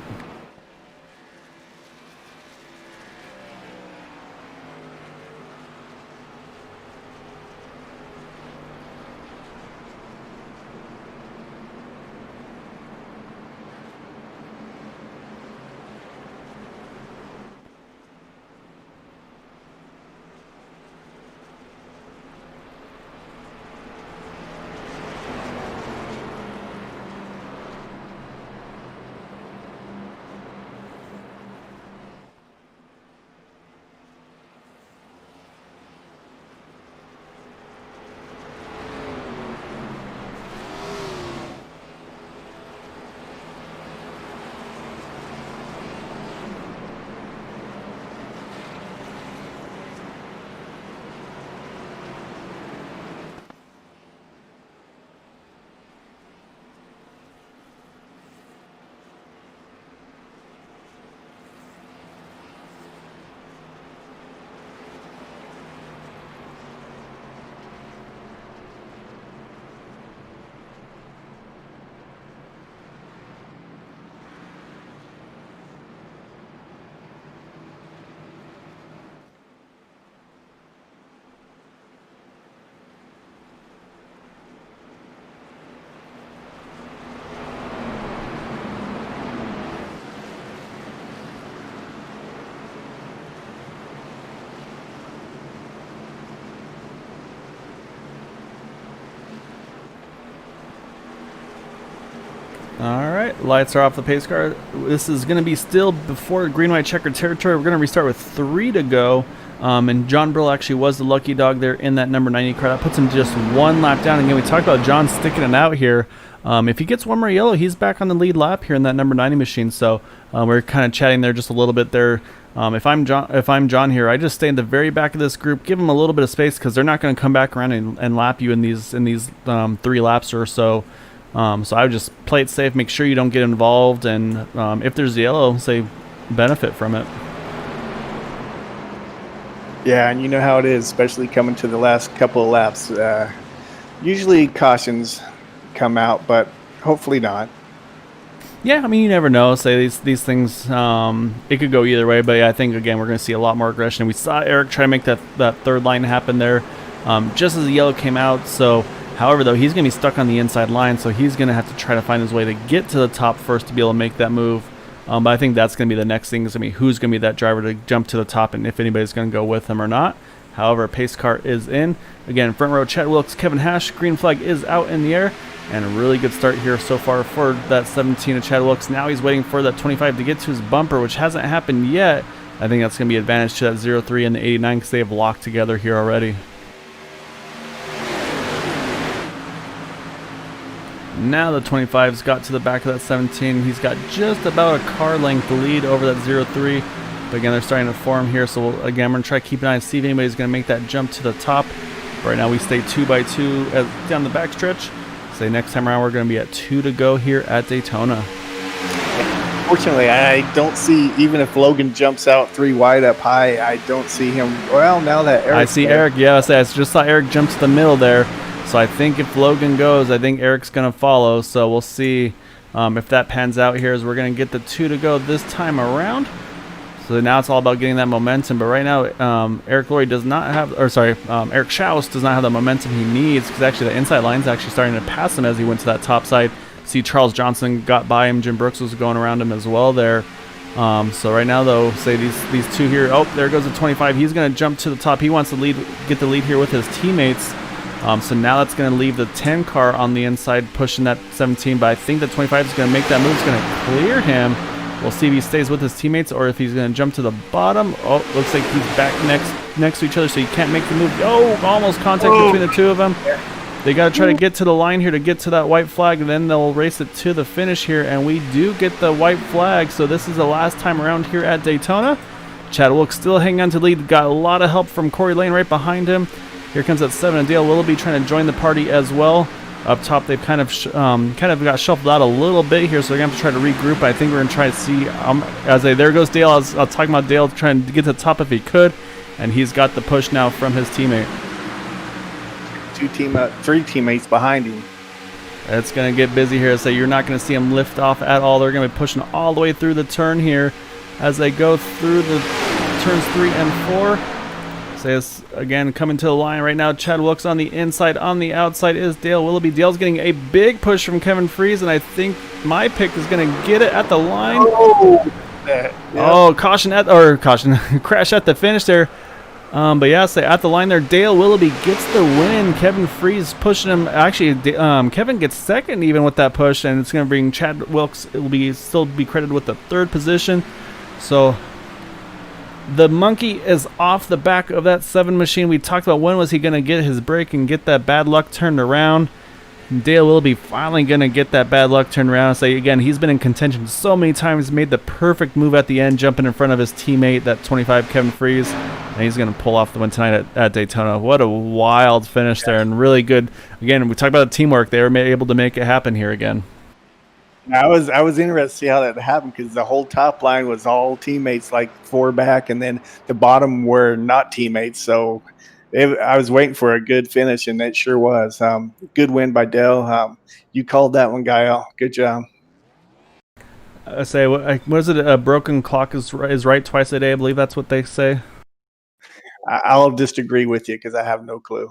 All right, lights are off the pace car. This is going to be still before green white checkered territory. We're going to restart with 3 to go. And John Brill actually was the lucky dog there in that number 90 car. That puts him just 1 lap down. Again, we talked about John sticking it out here. If he gets 1 more yellow, he's back on the lead lap here in that number 90 machine. So we're kind of chatting there just a little bit there. If I'm John here, I just stay in the very back of this group, give them a little bit of space because they're not going to come back around and lap you in these 3 laps or so. So I would just play it safe, make sure you don't get involved, and if there's yellow, say benefit from it. Yeah, and you know how it is, especially coming to the last couple of laps. Usually cautions come out, but hopefully not. Yeah, I mean, you never know. Say these things, it could go either way, but yeah, I think, again, we're going to see a lot more aggression. We saw Eric try to make that third line happen there just as the yellow came out, so... However, though, he's going to be stuck on the inside line, so he's going to have to try to find his way to get to the top first to be able to make that move. But I think that's going to be the next thing, is going to be who's going to be that driver to jump to the top and if anybody's going to go with him or not. However, pace car is in. Again, front row, Chad Wilkes, Kevin Hash. Green flag is out in the air. And a really good start here so far for that 17 of Chad Wilkes. Now he's waiting for that 25 to get to his bumper, which hasn't happened yet. I think that's going to be advantage to that 03 and the 89 because they have locked together here already. Now the 25's got to the back of that 17. He's got just about a car length lead over that 03. But again, they're starting to form here. So again, we're going to try to keep an eye and see if anybody's going to make that jump to the top. Right now we stay 2 by 2 down the backstretch. Say next time around we're going to be at 2 to go here at Daytona. Fortunately, I don't see, even if Logan jumps out 3 wide up high, I don't see him. Well, now that Eric. I see Eric. Yes, I just saw Eric jump to the middle there. So I think if Logan goes, I think Eric's going to follow. So we'll see if that pans out here as we're going to get the 2 to go this time around. So now it's all about getting that momentum. But right now, Eric Laurie does not have, or sorry, Eric Schaus does not have the momentum he needs because actually the inside line's actually starting to pass him as he went to that top side. See Charles Johnson got by him. Jim Brooks was going around him as well there. So right now, though, say these two here. Oh, there goes the 25. He's going to jump to the top. He wants to get the lead here with his teammates. So now that's going to leave the 10 car on the inside pushing that 17, but I think the 25 is going to make that move. It's going to clear him. We'll see if he stays with his teammates or if he's going to jump to the bottom. Oh, looks like he's back next to each other, so you can't make the move. Oh, almost contact between the two of them. They got to try to get to the line here to get to that white flag, and then they'll race it to the finish here, and we do get the white flag, so this is the last time around here at Daytona. Chad Wilkes still hanging on to lead. Got a lot of help from Corey Lane right behind him. Here comes that 7 and Dale Willoughby trying to join the party as well. Up top, they've kind of got shuffled out a little bit here, so they're going to have to try to regroup. I think we're going to try to see, there goes Dale. I was talking about Dale trying to get to the top if he could, and he's got the push now from his teammate. Three teammates behind him. It's going to get busy here. So you're not going to see them lift off at all. They're going to be pushing all the way through the turn here as they go through the turns 3 and 4. So it's, again, coming to the line right now. Chad Wilkes on the inside. On the outside is Dale Willoughby. Dale's getting a big push from Kevin Freeze, and I think my pick is going to get it at the line. Caution crash at the finish there. But yeah, at the line there, Dale Willoughby gets the win. Kevin Freeze pushing him. Actually, Kevin gets second even with that push, and it's going to bring Chad Wilkes. It will still be credited with the third position. So the monkey is off the back of that 7 machine. We talked about when was he going to get his break and get that bad luck turned around. Dale Willoughby finally going to get that bad luck turned around. Again, he's been in contention so many times, made the perfect move at the end, jumping in front of his teammate, that 25 Kevin Freeze, and he's going to pull off the win tonight at Daytona. What a wild finish there, and really good. Again, we talked about the teamwork. They were able to make it happen here again. I was interested to see how that happened, because the whole top line was all teammates, like 4 back, and then the bottom were not teammates. So I was waiting for a good finish, and it sure was. Good win by Dale. You called that one, Gael. Good job. What is it? A broken clock is right twice a day. I believe that's what they say. I'll disagree with you because I have no clue.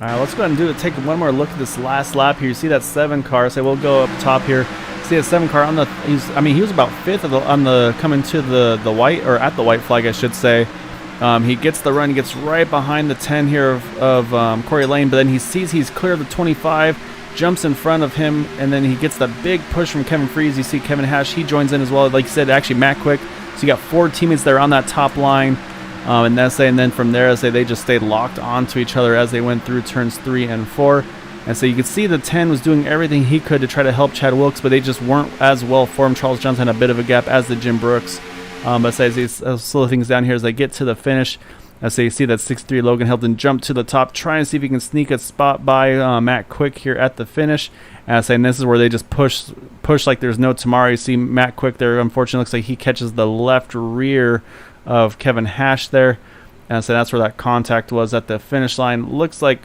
All right, let's go ahead and take one more look at this last lap here. You see that 7 car. We'll go up top here. See that 7 car on the. He was about 5th coming to the white, or at the white flag, I should say. He gets the run, gets right behind the 10 here of Corey Lane, but then he sees he's clear of the 25, jumps in front of him, and then he gets the big push from Kevin Freeze. You see Kevin Hash, he joins in as well. Like you said, actually Matt Quick. So you got 4 teammates there on that top line. And then from there, they just stayed locked onto each other as they went through turns 3 and 4. And so you could see the 10 was doing everything he could to try to help Chad Wilkes, but they just weren't as well formed. Charles Johnson had a bit of a gap, as did Jim Brooks. But as they slow things down here as they get to the finish, as you see that 6'3" Logan Hilton jump to the top, trying to see if he can sneak a spot by Matt Quick here at the finish. And this is where they just push like there's no tomorrow. You see Matt Quick there, unfortunately, looks like he catches the left rear of Kevin Hash there. And so that's where that contact was at the finish line. Looks like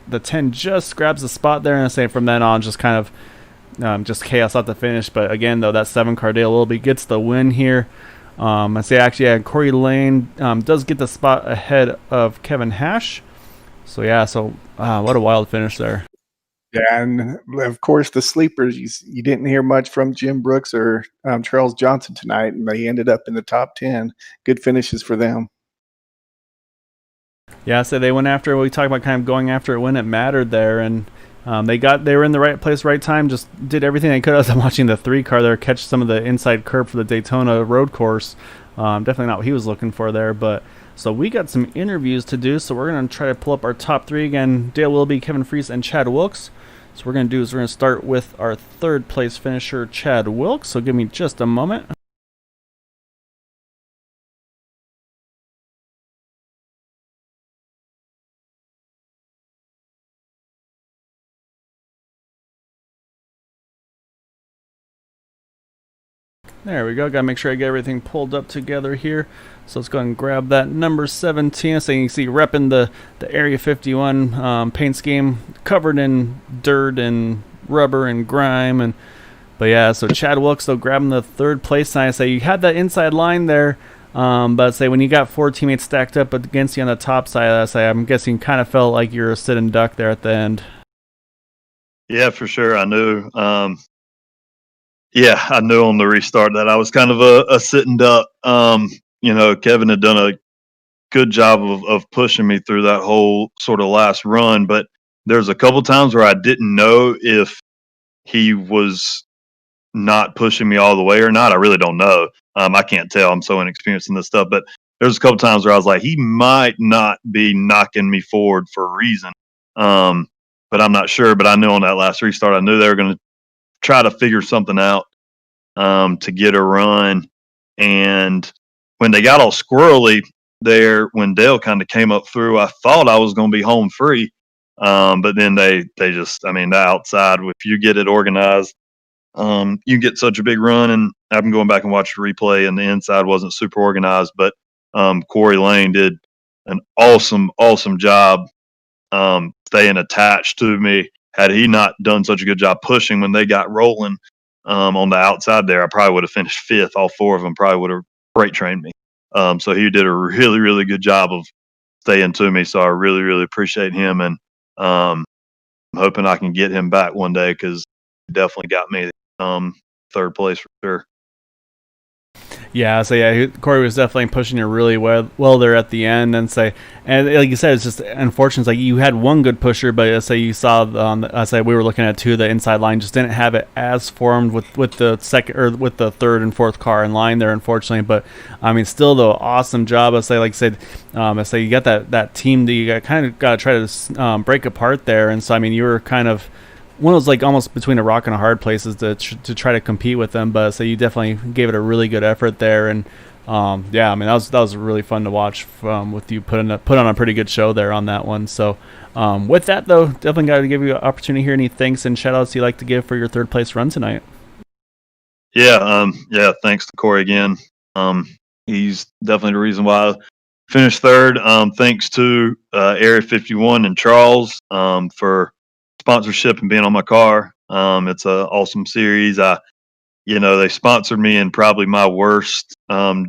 the 10 just grabs the spot there, and from then on, just kind of just chaos at the finish. But again, though, that 7 car Dale Willoughby gets the win here. Corey Lane does get the spot ahead of Kevin Hash. What a wild finish there. Yeah, and of course the sleepers, you didn't hear much from Jim Brooks or Charles Johnson tonight, and they ended up in the top 10. Good finishes for them. Yeah, so they went after. We talked about kind of going after it when it mattered there, and they were in the right place, right time. Just did everything they could. I was watching the 3 car there catch some of the inside curb for the Daytona road course. Definitely not what he was looking for there, but so we got some interviews to do. So we're gonna try to pull up our top 3 again: Dale Willoughby, Kevin Freeze, and Chad Wilkes. So what we're gonna do is start with our 3rd place finisher, Chad Wilkes. So give me just a moment. There we go. Gotta make sure I get everything pulled up together here. So let's go ahead and grab that number 17. So you can see repping the Area 51 paint scheme, covered in dirt and rubber and grime. But yeah, so Chad Wilkes, though, grabbing the 3rd place. And you had that inside line there, but when you got 4 teammates stacked up against you on the top side, I'm guessing you kind of felt like you're a sitting duck there at the end. Yeah, for sure. I knew. I knew on the restart that I was kind of a sitting duck. Kevin had done a good job of pushing me through that whole sort of last run, but there's a couple times where I didn't know if he was not pushing me all the way or not. I really don't know. I can't tell. I'm so inexperienced in this stuff, but there's a couple times where I was like, he might not be knocking me forward for a reason. But I'm not sure. But I knew on that last restart, I knew they were going to try to figure something out to get a run. And when they got all squirrely there, when Dale kind of came up through, I thought I was going to be home free. But then they just, I mean, the outside, if you get it organized, you get such a big run. And I've been going back and watching the replay, and the inside wasn't super organized, but Corey Lane did an awesome job staying attached to me. Had he not done such a good job pushing when they got rolling on the outside there, I probably would have finished fifth. All four of them probably would have freight trained me. So he did a really good job of staying to me. So I really appreciate him, and I'm hoping I can get him back one day because he definitely got me third place for sure. Yeah, so yeah, Corey was definitely pushing you really well there at the end, and like you said, it's just unfortunate. It's like you had one good pusher, but you saw we were looking at two. The inside line just didn't have it as formed with the second or with the third and fourth car in line there, unfortunately. But I mean, still though, awesome job. I said, you got that team that you kind of got to try to break apart there, and so I mean, you were kind of one of those like almost between a rock and a hard places to try to compete with them, but so you definitely gave it a really good effort there, and yeah, I mean that was really fun to watch with you put on a pretty good show there on that one. So with that though, definitely got to give you an opportunity here. Any thanks and shout outs you like to give for your third place run tonight? Yeah, thanks to Corey again. He's definitely the reason why I finished third. Thanks to Area 51 and Charles for sponsorship and being on my car. It's an awesome series. They sponsored me in probably my worst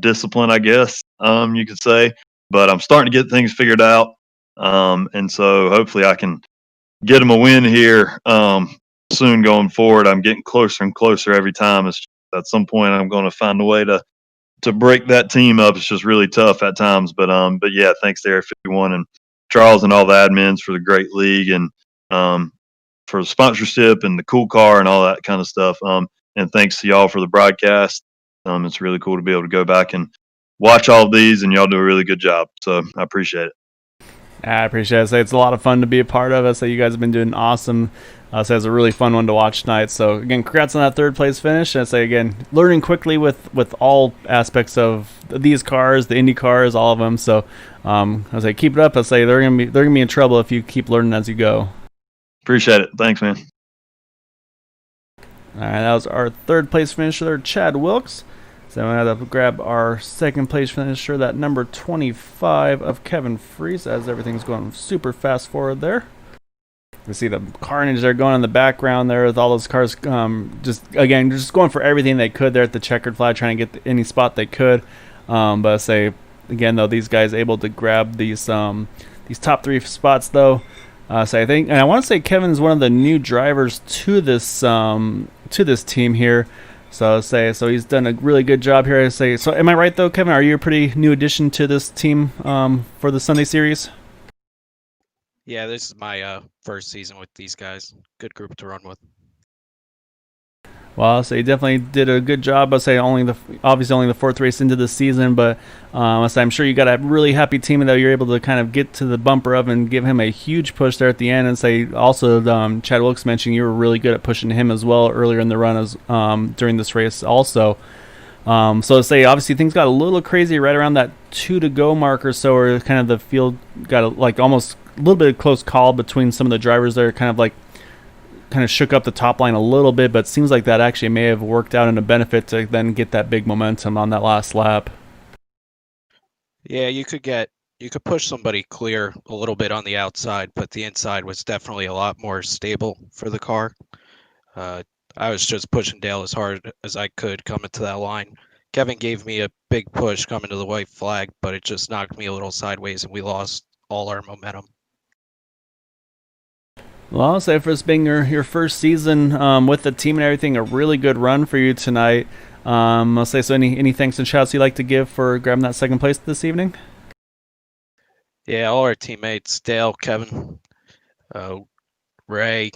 discipline, I guess you could say, but I'm starting to get things figured out. And so hopefully I can get them a win here soon going forward. I'm getting closer and closer every time. At some point I'm going to find a way to break that team up. It's just really tough at times, but yeah, thanks to Area 51 and Charles and all the admins for the great league, and for the sponsorship and the cool car and all that kind of stuff. And thanks to y'all for the broadcast. It's really cool to be able to go back and watch all of these, and y'all do a really good job. So I appreciate it. I appreciate it. It's a lot of fun to be a part of. You guys have been doing awesome. It's a really fun one to watch tonight. So again, congrats on that third place finish. Again, learning quickly with all aspects of these cars, the Indy cars, all of them. So keep it up. They're gonna be in trouble if you keep learning as you go. Appreciate it. Thanks, man. All right, that was our third place finisher there, Chad Wilkes. So I'm going to grab our second place finisher, that number 25 of Kevin Freese, as everything's going super fast forward there. You see the carnage there going in the background there with all those cars just going for everything they could there at the checkered flag, trying to get any spot they could. But again, though, these guys able to grab these top three spots, though. So I think, and I want to say Kevin's one of the new drivers to this team here. So he's done a really good job here. So am I right though, Kevin? Are you a pretty new addition to this team for the Sunday series? Yeah, this is my first season with these guys. Good group to run with. Well, so he definitely did a good job. Obviously only the fourth race into the season, but I'm sure you got a really happy team that you're able to kind of get to the bumper of and give him a huge push there at the end. And also Chad Wilkes mentioned you were really good at pushing him as well earlier in the run as during this race also. Obviously things got a little crazy right around that 2 to go mark or so, where kind of the field got almost a little bit of close call between some of the drivers there, kind of shook up the top line a little bit, but it seems like that actually may have worked out in a benefit to then get that big momentum on that last lap. Yeah, you could push somebody clear a little bit on the outside, but the inside was definitely a lot more stable for the car. I was just pushing Dale as hard as I could coming to that line. Kevin gave me a big push coming to the white flag, but it just knocked me a little sideways and we lost all our momentum. Well, I'll say for this being your first season with the team and everything, a really good run for you tonight. I'll say, so any thanks and shouts you'd like to give for grabbing that second place this evening? Yeah, all our teammates, Dale, Kevin, Ray,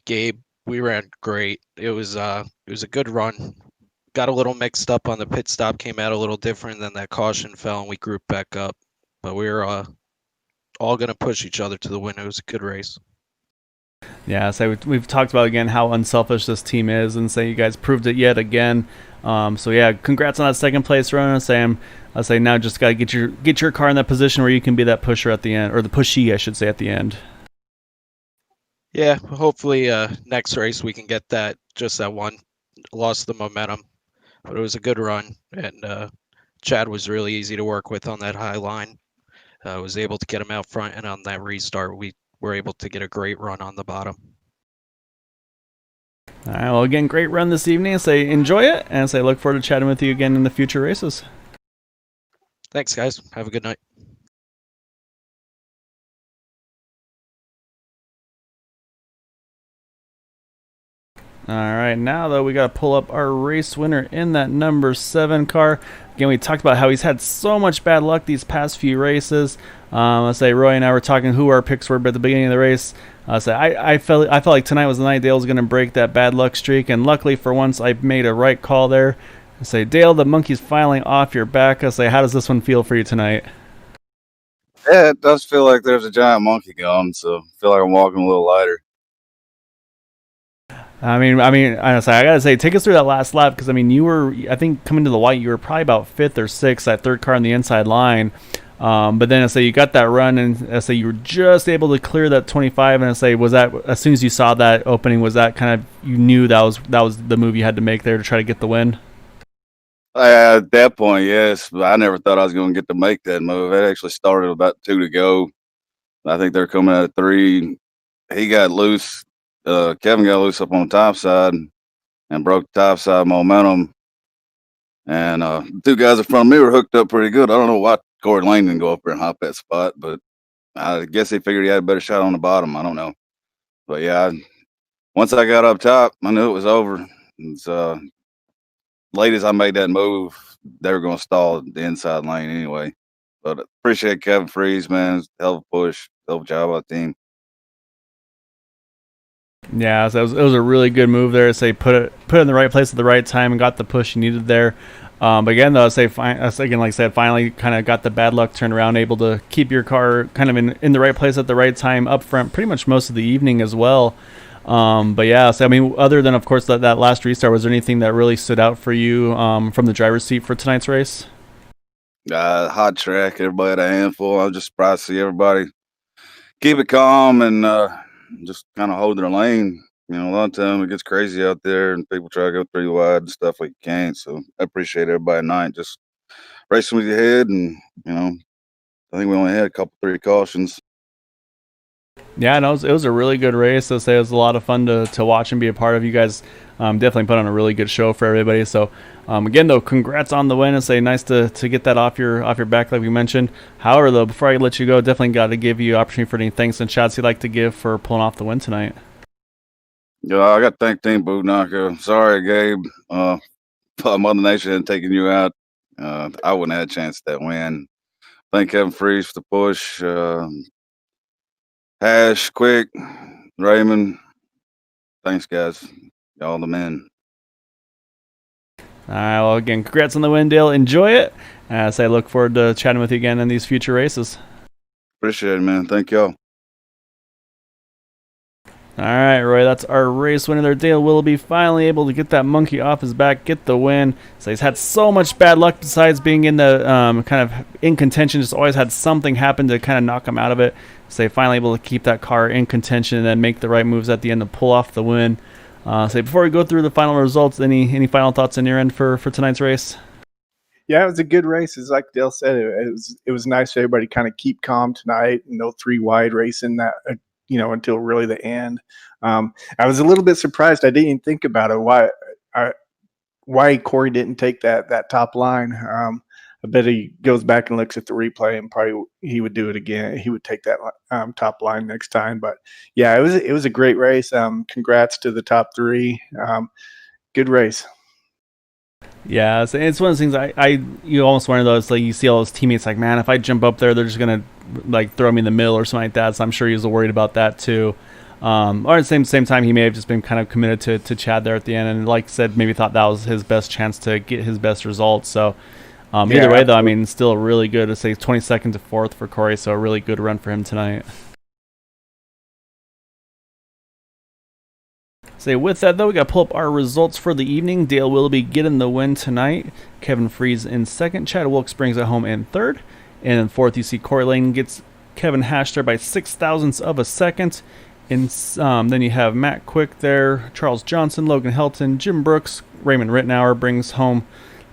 Gabe, we ran great. It was a good run. Got a little mixed up on the pit stop, came out a little different, then that caution fell and we grouped back up. But we were all going to push each other to the win. It was a good race. Yeah, so we've talked about again how unselfish this team is, and you guys proved it yet again. So yeah, congrats on that second place run. I say now just gotta get your car in that position where you can be that pusher at the end, or the pushy, I should say, at the end. Yeah, hopefully next race we can get just that one. Lost the momentum, but it was a good run, and Chad was really easy to work with on that high line. Was able to get him out front, and on that restart, we were able to get a great run on the bottom. All right, well, again, great run this evening. Say enjoy it, and say look forward to chatting with you again in the future races. Thanks, guys. Have a good night. All right, now though we got to pull up our race winner in that number 7 car. Again, we talked about how he's had so much bad luck these past few races. Let's say Roy and I were talking who our picks were at the beginning of the race. I felt like tonight was the night Dale was going to break that bad luck streak, and luckily for once I made a right call there. I say, Dale, the monkey's finally off your back. I say, how does this one feel for you tonight? Yeah, it does feel like there's a giant monkey gone, so I feel like I'm walking a little lighter. I mean, honestly, I gotta say, take us through that last lap because you were, I think, coming to the white, you were probably about 5th or 6th, that third car on the inside line. But then I say you got that run, and I say you were just able to clear that 25. And I say, was that as soon as you saw that opening, was that kind of you knew that was the move you had to make there to try to get the win? At that point, yes, but I never thought I was going to get to make that move. It actually started about 2 to go. I think they're coming out of 3. He got loose. Kevin got loose up on the top side and broke the top side momentum. And the 2 guys in front of me were hooked up pretty good. I don't know why Corey Lane didn't go up there and hop that spot, but I guess he figured he had a better shot on the bottom. I don't know. But yeah, once I got up top, I knew it was over. It's, late as I made that move, they were going to stall the inside lane anyway. But appreciate Kevin Freeze, man. Hell of a push, hell of a job by the team. Yeah, so it was a really good move there. Say put it in the right place at the right time and got the push you needed there. But again, though, like I said, finally kind of got the bad luck turned around, able to keep your car kind of in the right place at the right time up front pretty much most of the evening as well. But yeah, so other than of course that last restart, was there anything that really stood out for you from the driver's seat for tonight's race? Hot track, everybody had a handful. I was just surprised to see everybody keep it calm and just kind of hold their lane. A lot of times it gets crazy out there and people try to go 3 wide and stuff like you can't. So I appreciate everybody tonight just racing with your head. And, I think we only had a couple, 3 cautions. Yeah, no, it was a really good race. I'll say it was a lot of fun to watch and be a part of. You guys definitely put on a really good show for everybody. So again, though, congrats on the win. And say nice to get that off your back, like we mentioned. However, though, before I let you go, definitely got to give you opportunity for any thanks and shouts you'd like to give for pulling off the win tonight. Yeah, I got to thank Team Bootknocker. Sorry, Gabe. Mother Nature hadn't taken you out. I wouldn't have had a chance at that win. Thank Kevin Freeze for the push. Hash, Quick, Raymond. Thanks, guys. Y'all the men. All right, well, again, congrats on the win, Dale. Enjoy it. As I look forward to chatting with you again in these future races. Appreciate it, man. Thank y'all. All right, Roy, that's our race winner there. Dale Willoughby finally able to get that monkey off his back, get the win. So he's had so much bad luck besides being in the kind of in contention. Just always had something happen to kind of knock him out of it. So he finally able to keep that car in contention and then make the right moves at the end to pull off the win. So before we go through the final results, any final thoughts on your end for tonight's race? Yeah, it was a good race. It's like Dale said, it was nice for everybody to kind of keep calm tonight. No 3 wide racing that until really the end. I was a little bit surprised. I didn't even think about it. Why Corey didn't take that top line. I bet he goes back and looks at the replay and probably he would do it again. He would take that top line next time. But yeah, it was a great race. Congrats to the top 3. Good race. Yeah, it's one of those things. You almost one of those, like, you see all those teammates like, man, if I jump up there, they're just gonna like throw me in the middle or something like that. So I'm sure he was worried about that too. Or at the same time, he may have just been kind of committed to Chad there at the end, and like I said, maybe thought that was his best chance to get his best results. So either way, though, still really good to say 22nd to 4th for Corey. So a really good run for him tonight. So with that, though, we got to pull up our results for the evening. Dale Willoughby getting the win tonight. Kevin Freeze in 2nd. Chad Wilkes brings it home in 3rd. And in 4th, you see Corey Lane gets Kevin Hash there by 0.06 of a second. Then you have Matt Quick there, Charles Johnson, Logan Helton, Jim Brooks, Raymond Rittenauer brings home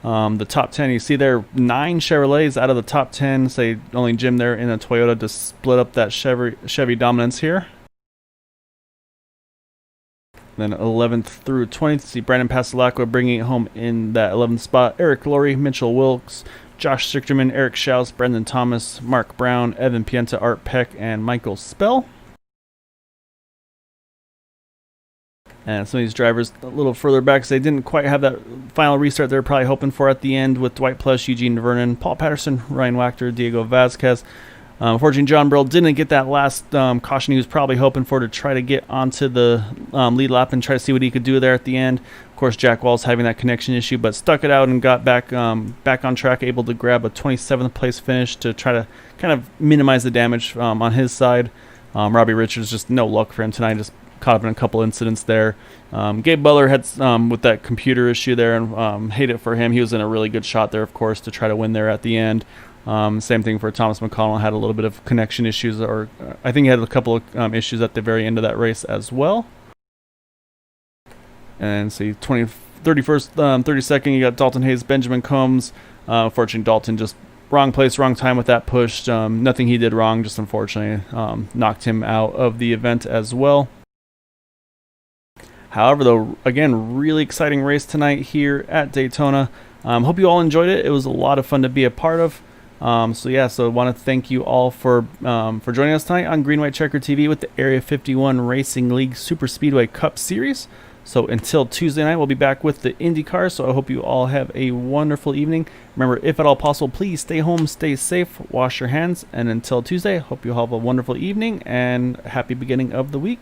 the top 10. You see there 9 Chevrolets out of the top 10. Say only Jim there in a Toyota to split up that Chevy dominance here. Then 11th through 20th, see Brandon Pasalacqua bringing it home in that 11th spot. Eric Laurie, Mitchell Wilkes, Josh Sichterman, Eric Schaus, Brendan Thomas, Mark Brown, Evan Pienta, Art Peck, and Michael Spell. And some of these drivers a little further back, because they didn't quite have that final restart they were probably hoping for at the end, with Dwight Plush, Eugene Vernon, Paul Patterson, Ryan Wachter, Diego Vasquez. Unfortunately, John Brill didn't get that last caution he was probably hoping for to try to get onto the lead lap and try to see what he could do there at the end. Of course, Jack Walls having that connection issue, but stuck it out and got back on track, able to grab a 27th place finish to try to kind of minimize the damage on his side. Robbie Richards, just no luck for him tonight, just caught up in a couple incidents there. Gabe Butler had with that computer issue there, and hate it for him. He was in a really good shot there, of course, to try to win there at the end. Same thing for Thomas McConnell, had a little bit of connection issues, or I think he had a couple of issues at the very end of that race as well. And see, 31st, 32nd, you got Dalton Hayes, Benjamin Combs. Unfortunately, Dalton just wrong place, wrong time with that push. Nothing he did wrong, just unfortunately knocked him out of the event as well. However, though, again, really exciting race tonight here at Daytona. Hope you all enjoyed it. It was a lot of fun to be a part of. So I want to thank you all for joining us tonight on Green White Checker TV with the Area 51 Racing League Superspeedway Cup Series. So until Tuesday night, we'll be back with the IndyCar. So I hope you all have a wonderful evening. Remember, if at all possible, please stay home, stay safe, wash your hands. And until Tuesday, hope you all have a wonderful evening and happy beginning of the week.